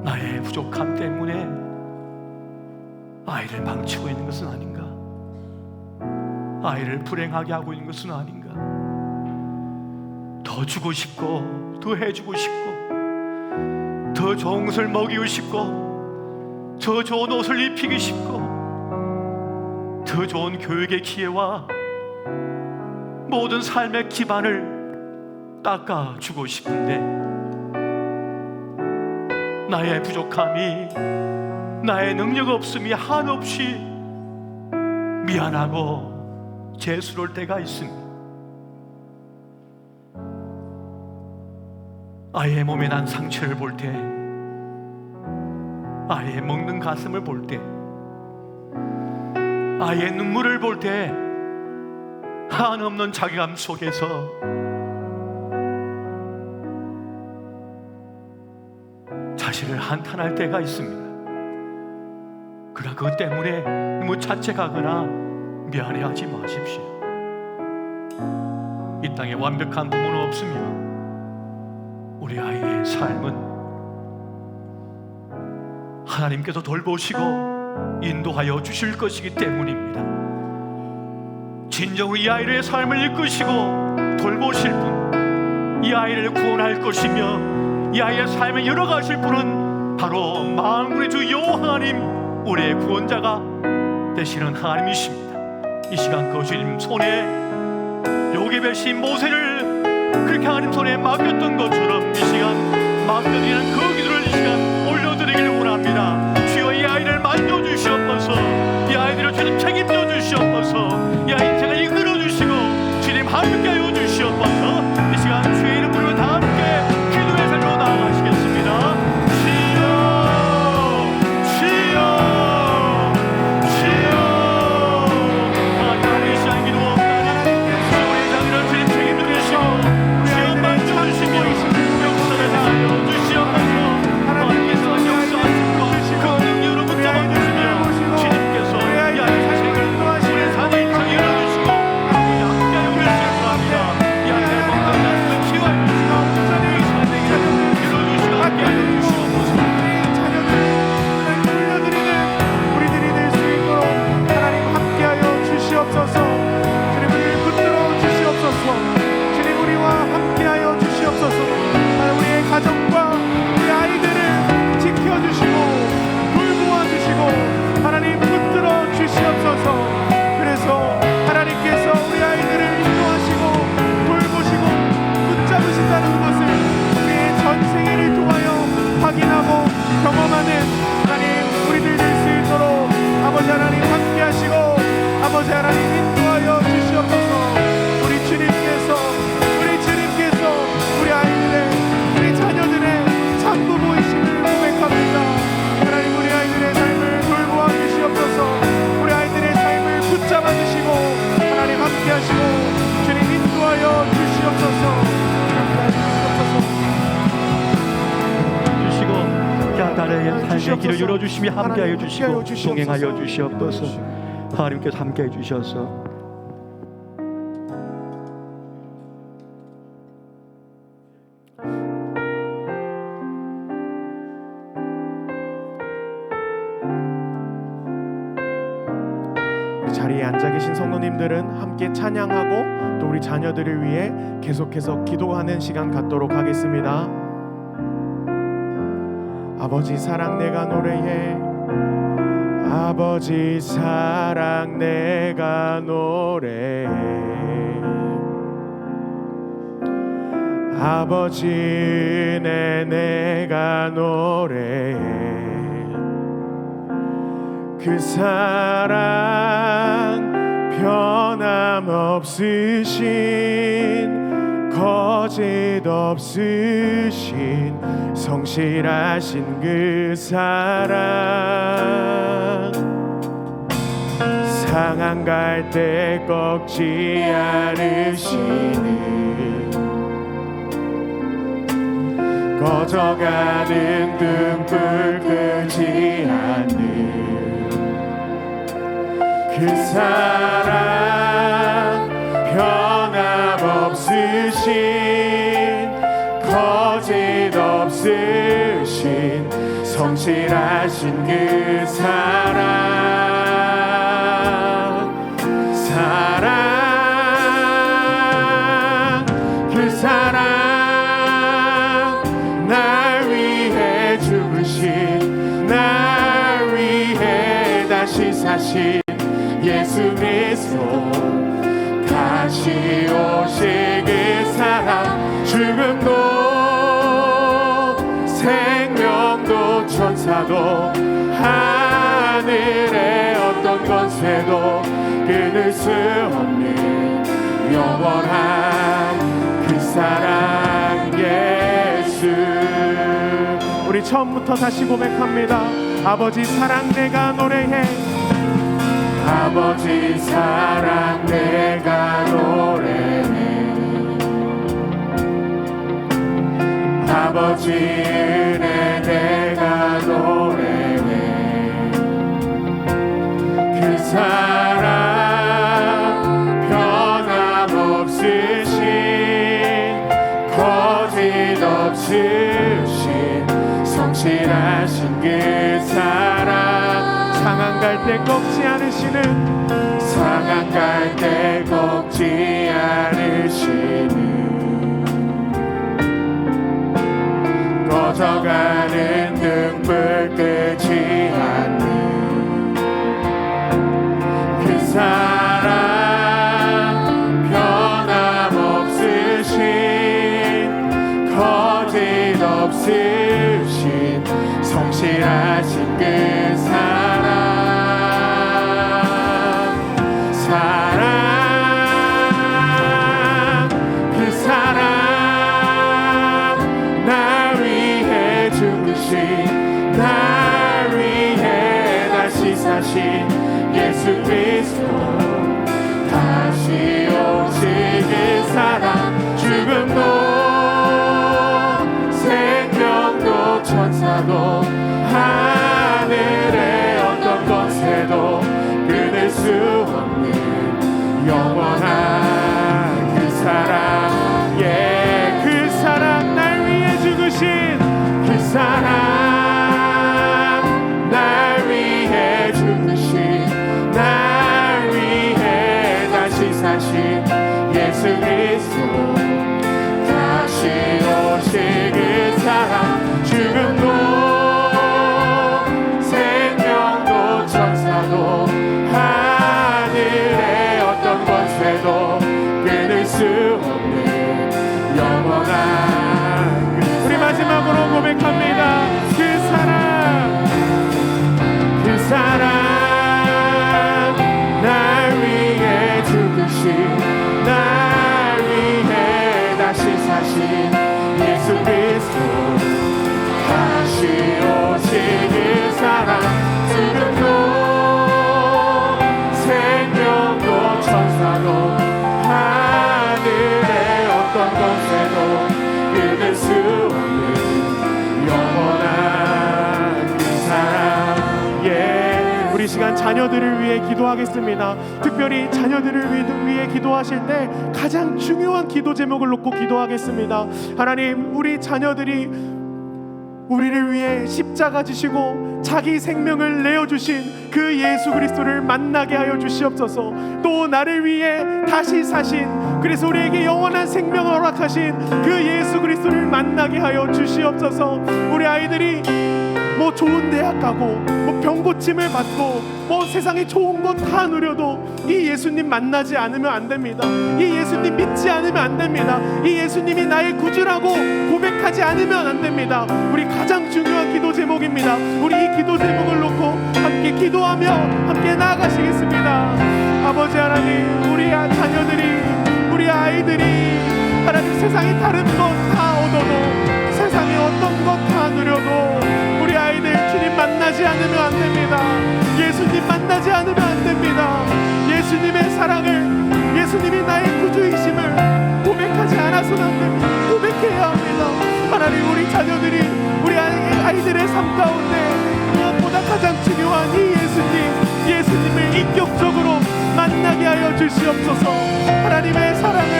나의 부족함 때문에 아이를 망치고 있는 것은 아닌가? 아이를 불행하게 하고 있는 것은 아닌가? 더 주고 싶고 더 해주고 싶고 더 좋은 것을 먹이고 싶고 더 좋은 옷을 입히기 싶고 더 좋은 교육의 기회와 모든 삶의 기반을 닦아주고 싶은데 나의 부족함이 나의 능력 없음이 한없이 미안하고 죄스러울 때가 있습니다. 아이의 몸에 난 상처를 볼 때, 아이의 먹는 가슴을 볼 때, 아이의 눈물을 볼 때 한없는 자괴감 속에서 자신을 한탄할 때가 있습니다. 그러나 그것 때문에 너무 자책하거나 미안해하지 마십시오. 이 땅에 완벽한 부모는 없으며 우리 아이의 삶은 하나님께서 돌보시고 인도하여 주실 것이기 때문입니다. 진정으로 이 아이의 삶을 이끄시고 돌보실 분, 이 아이를 구원할 것이며 이 아이의 삶을 열어가실 분은 바로 만군의 주 여호와 하나님, 우리의 구원자가 되시는 하나님이십니다. 이 시간 그 주님 손에 요셉의 신 모세를 그렇게 하나님 손에 맡겼던 것처럼 이 시간 맡겨드리는 그 기도를 이 시간 올려드리기를 원합니다. 주여 이 아이를 만져주시옵소서. 이 아이들을 주님 책임져 주시옵소서. 이 아이 인생을 이끌어 주시고 주님 함께 하여 주시옵소서. 이 시간 주의 이름 부르며 다 함께 기도의 삶으로 나아가시겠습니다. 주여 주여 주여. 하나님 이 시간 기도하옵나니 주여 우리 자들을 주님 책임져 주시고 주여 만져주시며 역사를 하여 주시옵소서. 하나님께서 역사하시고 그 능력으로 붙잡아 주시며 주님께서 이 아이의 생을 우리 삶의 인생을 열어주시고 우리 함께 하여 주시옵소서. 이 아이의 건강한 삶을 치유하여 주시고 이 삶의 길을 열어주시고 함께 하여 주시옵소서. 자녀들 돌려드리는 우리들이 될 수 있도록 하나님 함께하여 주시옵소서. 주님 우리를 붙들어 주시옵소서. 주님 우리와 함께하여 주시옵소서. 하나님 우리의 가정과 우리 아이들을 지켜주시고 돌보아 주시고 하나님 붙들어 주시옵소서. 그래서 하나님께서 우리 아이들을 인도하시고 돌보시고 붙잡으신다는 것을 우리의 전생애를 통하여 확인하고 경험하는 하나님 우리들 될 수 있도록 아버지 하나님 함께 하시고 아버지 하나님 인도하여 주시옵소서. 우리 주님께서 우리 아이들의 우리 자녀들의 참부모이심을 고백합니다. 하나님 우리 아이들의 삶을 돌보아 주시옵소서. 우리 아이들의 삶을 붙잡아 주시고 하나님 함께 하시고 주님 인도하여 주시옵소서. 주시고 야단의 삶의 길을 열어주시며 함께하여 주시고 동행하여 주시옵소서. 하나님께서 함께해 주셔서 자리에 앉아 계신 성도님들은 함께 찬양하고 또 우리 자녀들을 위해 계속해서 기도하는 시간 갖도록 하겠습니다. 아버지 사랑 내가 노래해 아버지 사랑 내가 노래해 아버지네 내가 노래해 그 사랑 변함없으신 거짓 없으신 성실하신 그 사랑 상한 갈 때 꺾지 않으시는 꺼져가는 등불 끄지 않는 그 사랑 변함없으신 거짓 없으신 성실하신 그 사랑 그 사랑 날 위해 죽으신 날 위해 다시 사신 예수 그리스도 다시 오실 그 사랑 죽음도 생명도 천사도 하늘의 어떤 권세도 끊을 수 없는 영원한 그 사랑 예수. 우리 처음부터 다시 고백합니다. 아버지 사랑 내가 노래해 아버지 사랑 내가 노래해 아버지 은혜 내가 노래해 그 사랑 변함없으신 거짓 없으신 성실하신 그 사랑 상한 갈 때 꺾지 않으시는 상한 갈 때 꺾지 않으시는 꺼져가는 등불 끄지 않는 그 사랑 변함없으신 거짓 없으신 성실하신 그 사랑 그 사랑 날 위해 죽으신 날 위해 다시 사신 예수 그리스도 다시 오실 그 사랑 죽음도 생명도 천사도 하늘의 어떤 권세도 끊을 수 없는 영원한 그 사랑 예, 그 사랑 날 위해 죽으신 그 사랑 날 위해 죽으신 날 위해 다시 사신 예수 그리스도 다시 오실 그 사랑 죽음도 생명도 천사도 하늘의 어떤 권세도 끊을 수 없는 영원한 우리 마지막으로 고백합니다. 그 사랑 날 위해 죽으신 날 위해 다시 사신 예수 그리스도 다시 오실 그 사랑 죽음도 생명도 천사도 하늘의 어떤 권세도 끊을 수 없는 영원한 그 사랑 예. 우리 시간 자녀들을 위해 기도하겠습니다. 특별히 자녀들을 위해 기도하실 때 가장 중요한 기도 제목을 놓고 기도하겠습니다. 하나님, 우리 자녀들이 우리를 위해 십자가 지시고 자기 생명을 내어주신 그 예수 그리스도를 만나게 하여 주시옵소서. 또 나를 위해 다시 사신, 그래서 우리에게 영원한 생명을 허락하신 그 예수 그리스도를 만나게 하여 주시옵소서. 우리 아이들이 뭐 좋은 대학 가고 뭐 병고침을 받고 뭐 세상에 좋은 것 다 누려도 이 예수님 만나지 않으면 안 됩니다. 이 예수님 믿지 않으면 안 됩니다. 이 예수님이 나의 구주라고 고백하지 않으면 안 됩니다. 우리 가장 중요한 기도 제목입니다. 우리 이 기도 제목을 놓고 함께 기도하며 함께 나아가시겠습니다. 아버지 하나님, 우리 자녀들이, 우리 아이들이 하나님 세상이 다른 것 다 얻어도, 세상이 어떤 것 다 누려도 우리 아이들 주님 만나지 않으면 안 됩니다. 예수님 만나지 않으면 안 됩니다. 예수님의 사랑을, 예수님이 나의 구주이심을 고백하지 않아서는 안 됩니다. 고백해야 합니다. 하나님, 우리 자녀들이, 우리 아이들의 삶 가운데 무엇보다 가장 중요한 이 예수님을 인격적으로 만나게 하여 주시옵소서. 하나님의 사랑을,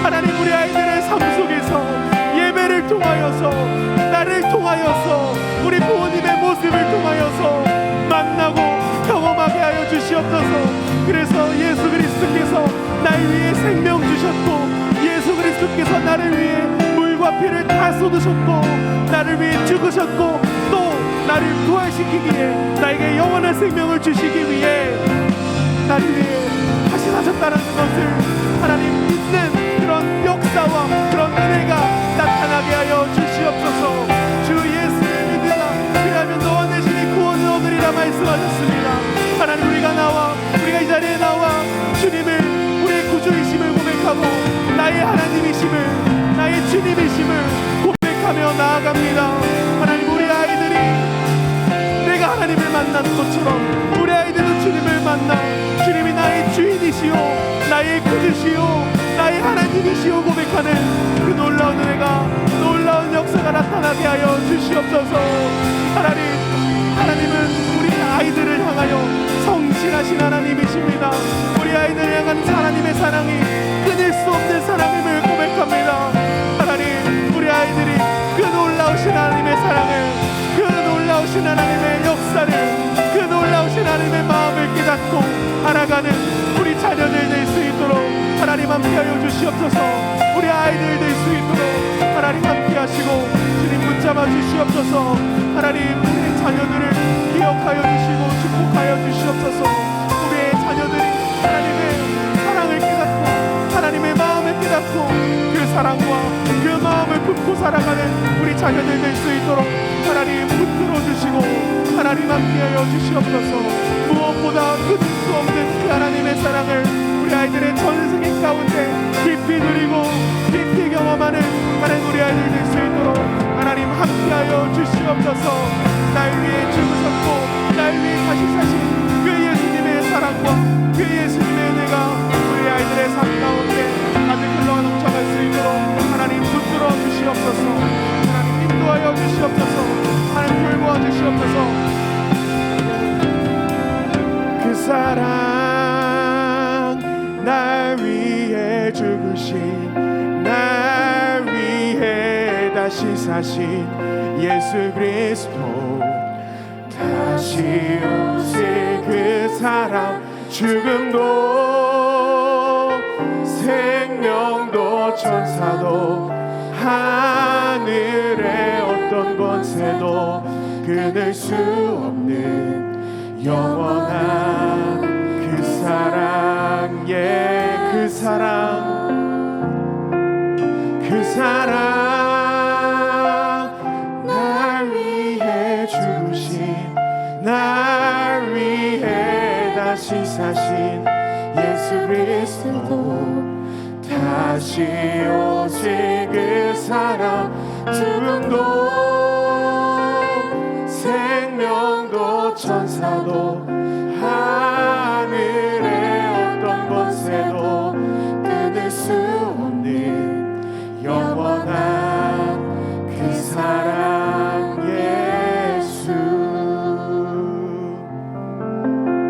하나님 우리 아이들의 삶 속에서 예배를 통하여서, 나를 통하여서, 우리 부모님의 모습을 통하여서 만나고 경험하게 하여 주시옵소서. 그래서 예수 그리스도께서 날 위해 생명 주셨고, 예수 그리스도께서 나를 위해 물과 피를 다 쏟으셨고, 나를 위해 죽으셨고, 또 나를 부활시키기에, 나에게 영원한 생명을 주시기 위해 나를 위해 다시 사셨다는 것을 하나님 믿는 그런 역사와 그런 은혜가 나타나게 하여 주시옵소서. 주 예수를 믿으라, 그리하면 너와 내 신이 구원을 얻으리라 말씀하셨습니다. 하나님, 우리가 이 자리에 나와 주님을, 우리의 구주이심을 고백하고 나의 하나님이심을, 나의 주님이심을 고백하며 나아갑니다. 하나님, 우리 아이들이 내가 하나님을 만나는 것처럼 우리 아이들도 주님을 만나 주님이 나의 주인이시오, 나의 구주시오, 나의 하나님이시오 고백하는 그 놀라운 은혜가, 놀라운 역사가 나타나게 하여 주시옵소서. 하나님은 우리 아이들을 향하여 성실하신 하나님이십니다. 우리 아이들을 향한 하나님의 사랑이 끊을 수 없는 사랑임을 고백합니다. 하나님, 우리 아이들이 그 놀라우신 하나님의 사랑을, 그 놀라우신 하나님의 역사를, 그 놀라우신 하나님의 마음을 깨닫고 알아가는 우리 자녀들 될 수 있도록 하나님 함께하여 주시옵소서. 우리 아이들 될 수 있도록 하나님 함께하시고 주님 붙잡아 주시옵소서. 하나님, 우리 자녀들을 기억하여 주시고 축복하여 주시옵소서. 우리의 자녀들이 하나님의 사랑을 깨닫고 하나님의 마음을 깨닫고 그 사랑과 그 마음을 품고 살아가는 우리 자녀들 될 수 있도록 하나님 붙들어 주시고 하나님 함께하여 주시옵소서. 무엇보다 끊을 수 없는 그 하나님의 사랑을 우리 아이들의 전생의 가운데 깊이 누리고 깊이 경험하는 하나님 우리 아이들 될 수 있도록 하나님 함께하여 주시옵소서. 날 위해 죽으셨고 날 위해 다시 사신 그 예수님의 사랑과 그 예수님의 은혜가 우리 아이들의 삶 가운데 가득 흘러 넘쳐갈 수 있도록 하나님 붙들어 주시옵소서. 하나님 인도하여 주시옵소서. 하나님 돌보아 주시옵소서. 그 사랑, 날 위해 죽으신, 날 위해 다시 사신 예수 그리스도, 다시 오실 그 사랑, 죽음도 생명도 천사도 하늘의 어떤 권세도 끊을 수 없는 영원한 그 사랑, 예, 그 사랑, 그 사랑, 날 위해 죽으신, 날 위해 다시 사신 예수 그리스도, 다시 오실 그 사랑, 죽음도 생명도 천사도 하늘의 어떤 권세도 끊을 수 없는 영원한 그 사랑 예수.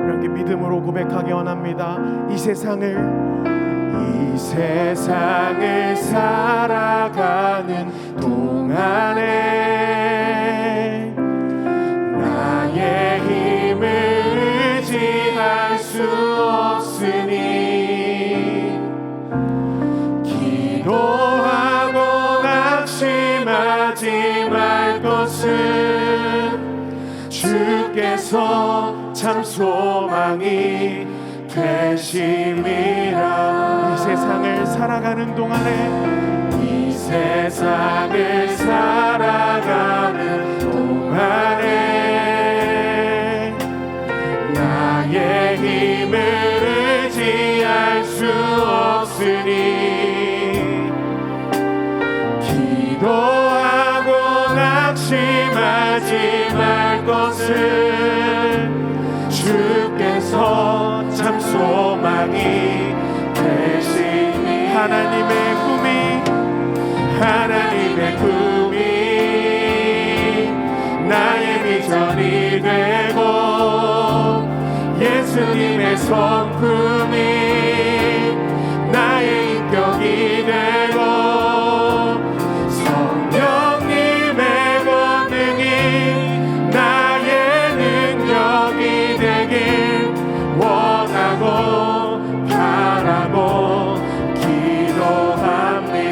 이렇게 믿음으로 고백하기 원합니다. 이 세상을 살아가는 동안에 나의 힘을 의지할 수 없으니 기도하고 낙심하지 말 것은 주께서 참 소망이 되심이라. 이 세상을 살아가는 동안에 이 세상을 살아가는 동안에 나의 힘을 의지할 수 없으니 기도하고 낙심하지 말 것을 주께서 참 소망이 되시니 하나님의 꿈이 나의 비전이 되고 예수님의 성품이 나의 인격이 되고 성령님의 권능이 나의 능력이 되길 원하고 바라고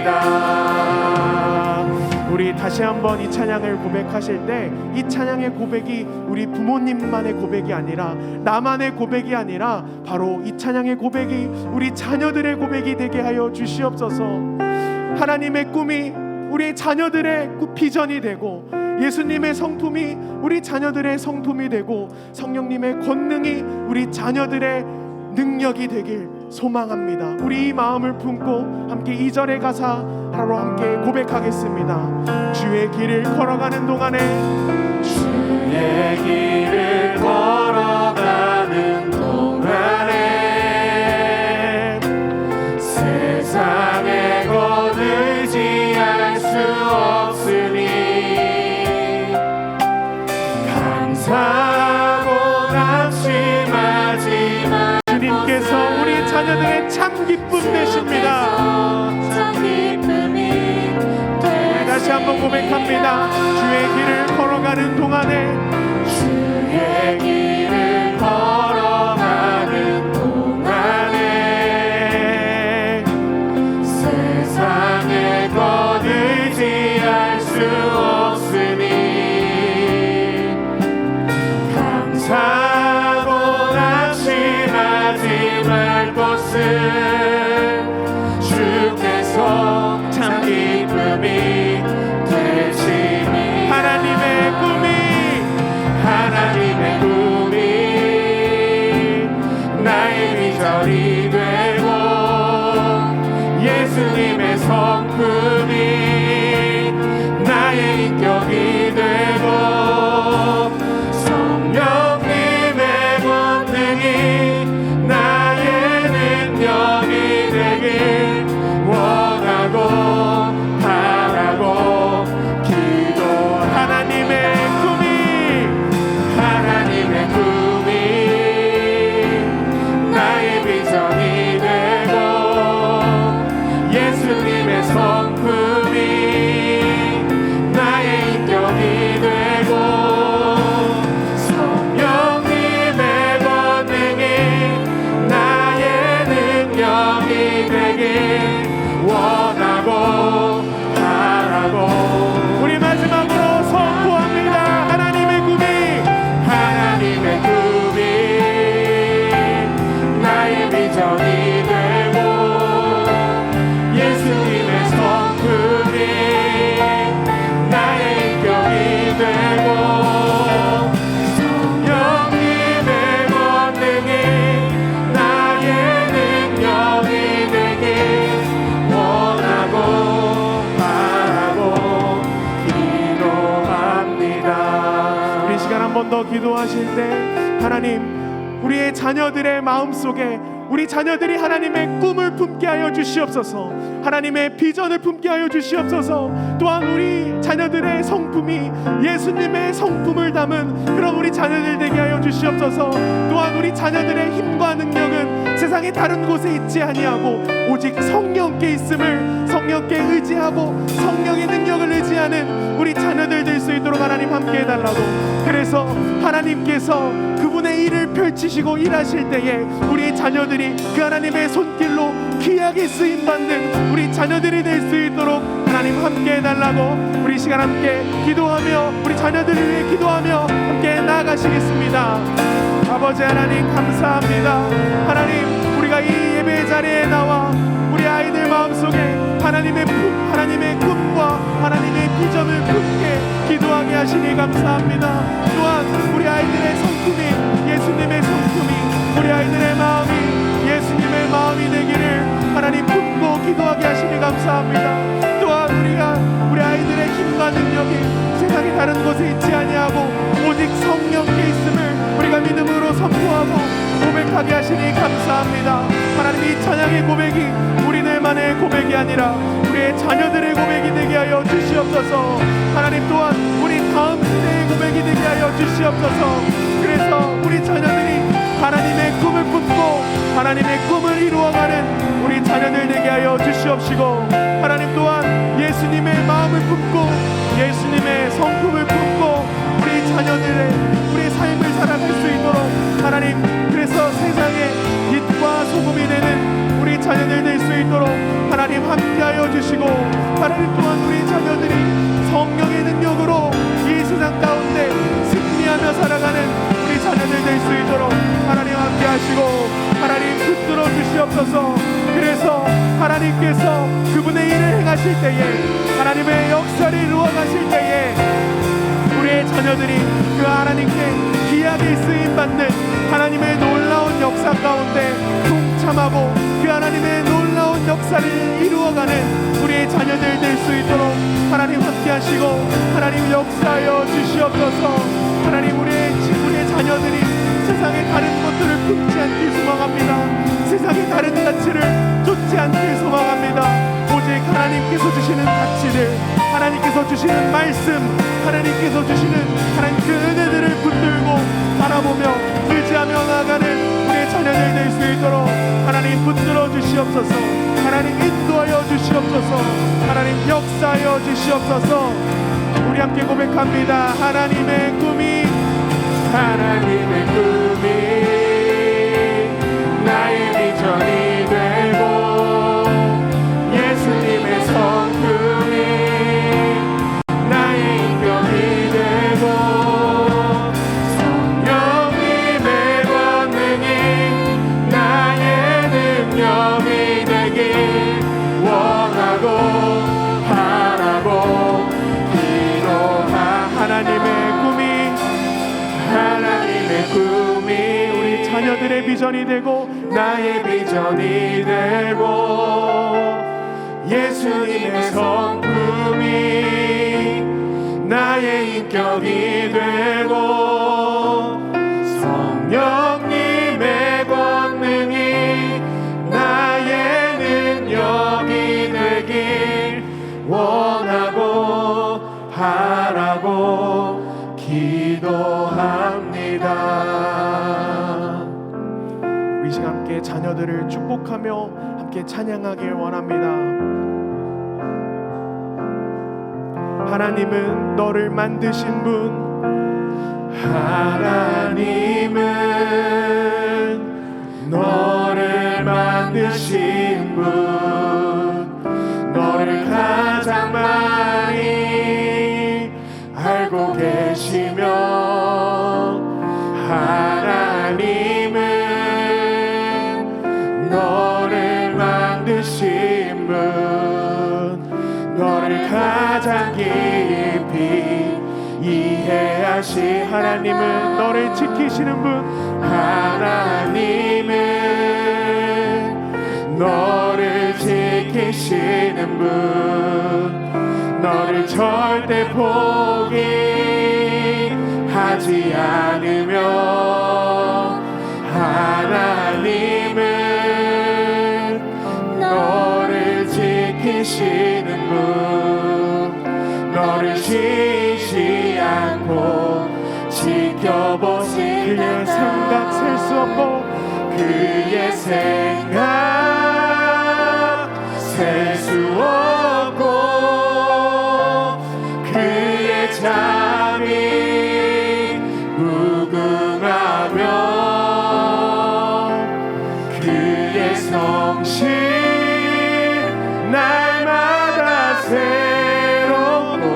기도합니다. 우리 다시 한번 이 찬양을 고백하실 때 이 찬양의 고백이 우리 부모님만의 고백이 아니라 나만의 고백이 아니라 바로 이 찬양의 고백이 우리 자녀들의 고백이 되게 하여 주시옵소서. 하나님의 꿈이 우리 자녀들의 비전이 되고 예수님의 성품이 우리 자녀들의 성품이 되고 성령님의 권능이 우리 자녀들의 능력이 되길 소망합니다. 우리 이 마음을 품고 함께 2절의 가사 바로 함께 고백하겠습니다. 주의 길을 걸어가는 동안에 주의 길을 걸어가는 동안에 세상의 것 의지할 수 없으니 감사하고 낙심하지 마. 주님께서 우리 자녀들의 참 기쁨 되십니다. 다시 한번 고백합니다. 주의 길을 걸어가는 동안에 주의 길을 걸어가는 동안에 세상의 것 의지할 수 없으니 감사하고 낙심하지 말 것을 주께서 참 기쁨이 하나님의 꿈이 나의 비전이 되고 예수님의 성품이 나의 인격이 되고 성령님의 권능이 나의 능력이 되길 원하고 바라고 기도. 하나님의 꿈이 나의 비전이 되고 예수님의 성품이 나의 인격이 되고 성령님의 권능이 나의 능력이 되길 원하고 바라고. 우리 마지막으로 선포합니다. 하나님의 꿈이 나의 비전이 되고 예수님의 성품이 나의 인격이 되고 성령님의 권능이 나의 능력이 되길 원하고 바라고 기도합니다. 우리 시간 한 번 더 기도하실 때 하나님 우리의 자녀들의 마음속에 우리 자녀들이 하나님의 꿈을 품게 하여 주시옵소서. 하나님의 비전을 품게 하여 주시옵소서. 또한 우리 자녀들의 성품이 예수님의 성품을 담은 그런 우리 자녀들 되게 하여 주시옵소서. 또한 우리 자녀들의 힘과 능력은 세상의 다른 곳에 있지 아니하고 오직 성령께 있음을 성령께 의지하고 성령의 능력을 의지하는 우리 자녀들 될 수 있도록 하나님 함께 해달라고. 그래서 하나님께서 그분의 일을 펼치시고 일하실 때에 우리 자녀들이 그 하나님의 손길로 귀하게 쓰임받는 우리 자녀들이 될 수 있도록 하나님 함께 해달라고. 우리 시간 함께 기도하며 우리 자녀들을 위해 기도하며 함께 나아가시겠습니다. 아버지 하나님 감사합니다. 하나님, 우리가 이 예배 자리에 나와 우리 아이들 마음속에 하나님의 꿈과 하나님의 비전을 품게 기도하게 하시니 감사합니다. 또한 우리 아이들의 성품이 예수님의 성품이, 우리 아이들의 마음이 예수님의 마음이 되기를 하나님 품고 기도하게 하시니 감사합니다. 또한 우리 아이들의 힘과 능력이 세상의 다른 곳에 있지 아니하고 오직 성령께 있음을 우리가 믿음으로 선포하고 고백하게 하시니 감사합니다. 하나님, 이 찬양의 고백이 우리들만의 고백이 아니라 우리의 자녀들의 고백이 되게 하여 주시옵소서. 하나님, 또한 우리 다음 세대의 고백이 되게 하여 주시옵소서. 그래서 우리 자녀들이 하나님의 꿈을 품고 하나님의 꿈을 이루어가는 우리 자녀들 되게 하여 주시옵시고, 하나님 또한 예수님의 마음을 품고 예수님의 성품을 품고 우리 자녀들의 우리 삶을 살아갈 수 있도록 하나님, 그래서 세상의 빛과 소금이 되는 우리 자녀들 될 수 있도록 하나님 함께하여 주시고, 하나님 또한 우리 자녀들이 성령의 능력으로 이 세상 가운데 승리하며 살아가는 우리 자녀들 될 수 있도록 하나님 함께하시고 하나님 붙들어 주시옵소서. 그래서 하나님께서 그분의 일을 행하실 때에, 하나님의 역사를 이루어 가실 때에 우리의 자녀들이 그 하나님께 귀하게 쓰임받는 하나님의 놀라운 역사 가운데 동참하고 그 하나님의 놀라운 역사를 이루어가는 우리의 자녀들 될 수 있도록 하나님 함께하시고 하나님 역사하여 주시옵소서. 하나님, 우리의 자녀들이 세상의 다른 것들을 품지 않길 소망합니다. 세상의 다른 가치를 쫓지 않길 소망합니다. 오직 하나님께서 주시는 가치들, 하나님께서 주시는 말씀, 하나님께서 주시는 하나님 그 은혜들을 붙들고 바라보며 의지하며 나아가는 우리의 자녀들 될 수 있도록 하나님 붙들어 주시옵소서. 하나님 인도하여 주시옵소서. 하나님 역사하여 주시옵소서. 우리 함께 고백합니다. 하나님의 꿈이 나의 비전이 되고 예수님의 성품이 나의 인격이 되고 성령님의 권능이 나의 능력이 되길 원하고 바라고 기도하. 하나님의 꿈이 우리 자녀들의 비전이 되고 나의 비전이 되고 예수님의 성품이 나의 인격이 되고 성령님의 권능이 나의 능력이 되길 원하고 바라고 기도합니다. 우리 시간 함께 자녀들을 축복하며 함께 찬양하길 원합니다. 하나님은 너를 만드신 분, 하나님은 너를 만드신 분, 너를 가장 많이 알고 계시며 하나님은 너를 만드신 분, 너를 가장 깊이 이해하시. 하나님은 너를 지키시는 분, 하나님은 너를 지키시는 분, 너를 절대 포기하지 않으며 하나님은 너를 지키시는 분, 너를 쉬지 않고 지켜보시는 그의 생각 셀 수 없고 그의 생각 셀 수 없고 그의 잠이 무궁하며 그의 성실 날마다 새롭고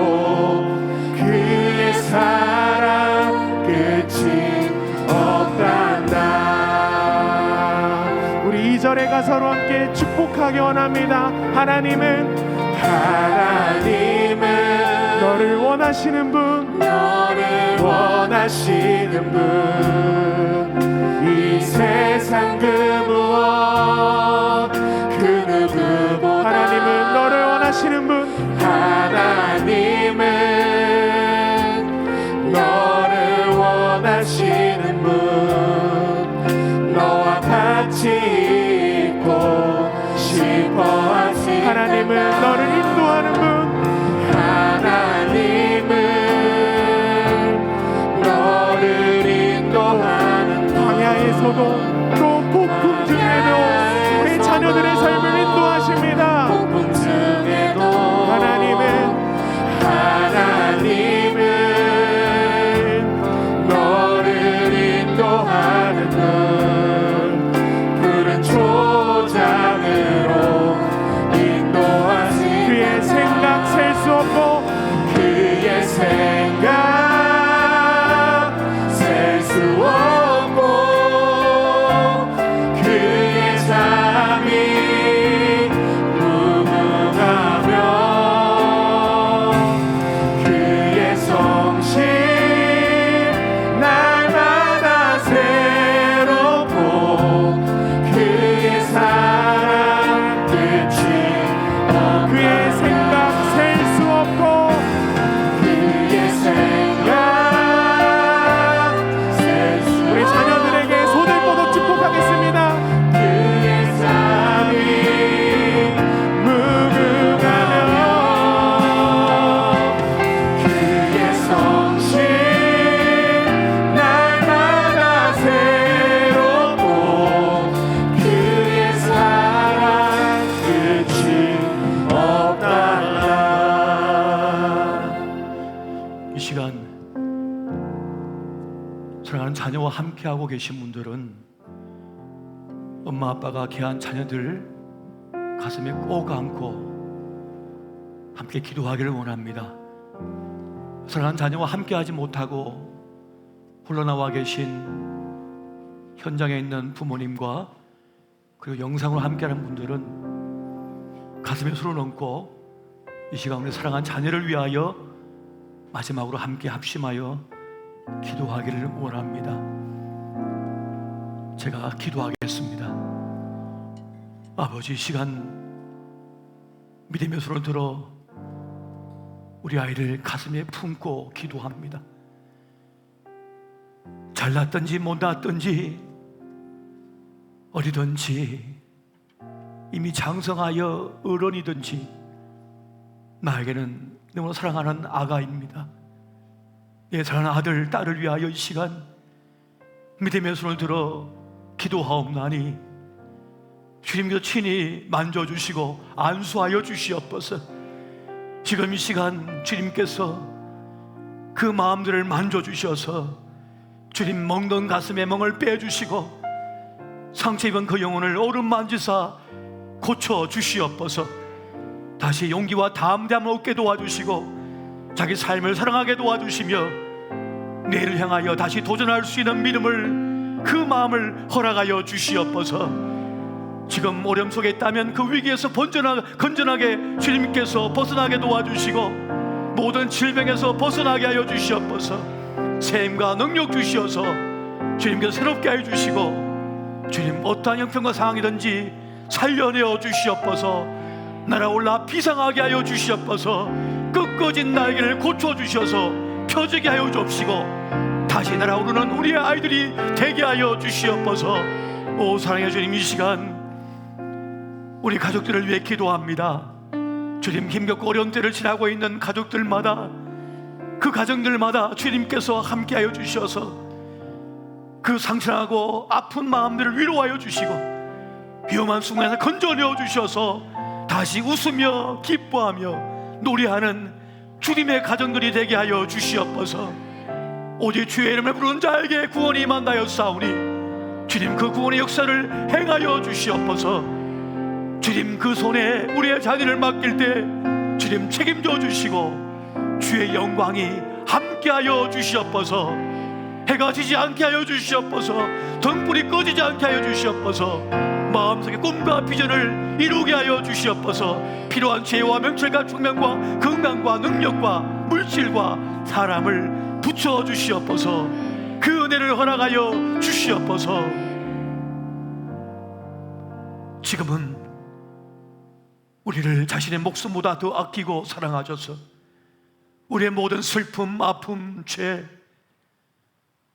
그의 사랑 끝이 없다. 서로 함께 축복하기 원합니다. 하나님은 너를 원하시는 분, 너를 원하시는 분, 이 세상 그 무엇 그 누구보다 하나님은 너를 원하시는 분, 하나님은 너를 원하시는 분, 너와 같이 있고 싶어 하시는 하나님은 너를 인도하는 분, 하나님은 너를 인도하는 분, 광야에서도 또 폭풍 중에도 우리 자녀들의 삶을 인도하십니다. 폭풍 중에도 하나님은 너를 인도하는 분, 푸른 초장으로 인도하시는 그의 생각 셀 수 없고 그의 생각 셀 수 없고 그의 잠이 무궁하며 그의 성실 날마다 새롭고 그의 사랑 끝이 없다. 그의 생각 셀 수 없고 그의 생각 셀 수 우리 자녀들에게 손을 뻗어 축복하겠습니다. 그의 삶이 무궁하며 그의 성실 날마다 새롭고 그의 사랑 끝이 없다. 이 시간 사랑하는 자녀와 함께하고 계신 분들은 엄마 아빠가 귀한 자녀들 가슴에 꼭 안고 함께 기도하기를 원합니다. 사랑하는 자녀와 함께하지 못하고 홀로 나와 계신 현장에 있는 부모님과 그리고 영상으로 함께하는 분들은 가슴에 손을 얹고 이 시간 우리 사랑하는 자녀를 위하여 마지막으로 함께 합심하여 기도하기를 원합니다. 제가 기도하겠습니다. 아버지, 이 시간 믿음의 손을 들어 우리 아이를 가슴에 품고 기도합니다. 잘났든지 못났든지 어리든지 이미 장성하여 어른이든지 나에게는 너무나 사랑하는 아가입니다. 내 사랑하는 아들, 딸을 위하여 이 시간 믿음의 손을 들어 기도하옵나니 주님께서 친히 만져주시고 안수하여 주시옵소서. 지금 이 시간 주님께서 그 마음들을 만져주셔서 주님 멍든 가슴에 멍을 빼주시고 상처 입은 그 영혼을 오름 만지사 고쳐주시옵소서. 다시 용기와 담대함을 얻게 도와주시고 자기 삶을 사랑하게 도와주시며 내일을 향하여 다시 도전할 수 있는 믿음을, 그 마음을 허락하여 주시옵소서. 지금 어려움 속에 있다면 그 위기에서 건전하게 주님께서 벗어나게 도와주시고 모든 질병에서 벗어나게 하여 주시옵소서. 새 힘과 능력 주시어서 주님께서 새롭게 하여 주시고 주님 어떠한 형편과 상황이든지 살려내어 주시옵소서. 날아올라 비상하게 하여 주시옵소서. 꺾어진 날개를 고쳐주셔서 펴지게 하여 주옵시고 다시 날아오르는 우리의 아이들이 되게 하여 주시옵소서. 오 사랑의 주님, 이 시간 우리 가족들을 위해 기도합니다. 주님, 힘겹고 어려운 때를 지나고 있는 가족들마다, 그 가정들마다 주님께서 함께하여 주셔서 그 상처나고 아픈 마음들을 위로하여 주시고 위험한 순간에서 건져내어 주셔서 다시 웃으며 기뻐하며 노래하는 주님의 가정들이 되게 하여 주시옵소서. 오직 주의 이름을 부르는 자에게 구원이 임한다였사오니 주님 그 구원의 역사를 행하여 주시옵소서. 주님 그 손에 우리의 자녀를 맡길 때 주님 책임져 주시고 주의 영광이 함께하여 주시옵소서. 해가 지지 않게 하여 주시옵소서. 등불이 꺼지지 않게 하여 주시옵소서. 마음속의 꿈과 비전을 이루게 하여 주시옵소서. 필요한 죄와 명철과 총명과 건강과 능력과 물질과 사람을 붙여 주시옵소서. 그 은혜를 허락하여 주시옵소서. 지금은 우리를 자신의 목숨보다 더 아끼고 사랑하셔서 우리의 모든 슬픔, 아픔, 죄,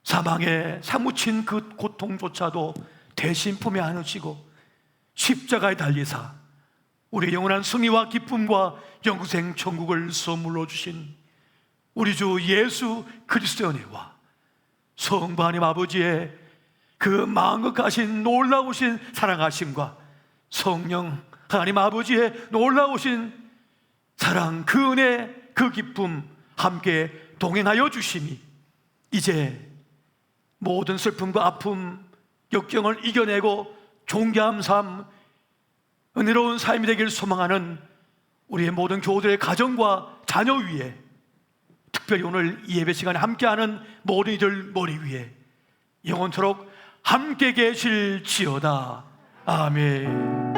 사망에 사무친 그 고통조차도 대신 품에 안으시고 십자가에 달리사 우리의 영원한 승리와 기쁨과 영생 천국을 선물로 주신 우리 주 예수 그리스도의 은혜와 성부 하나님 아버지의 그 마음껏 가신 놀라우신 사랑하심과 성령 하나님 아버지의 놀라우신 사랑, 그 은혜, 그 기쁨 함께 동행하여 주심이 이제 모든 슬픔과 아픔, 역경을 이겨내고 존귀한 삶, 은혜로운 삶이 되길 소망하는 우리의 모든 교우들의 가정과 자녀 위에, 특별히 오늘 이 예배 시간에 함께하는 모든 이들 머리 위에 영원토록 함께 계실지어다. 아멘.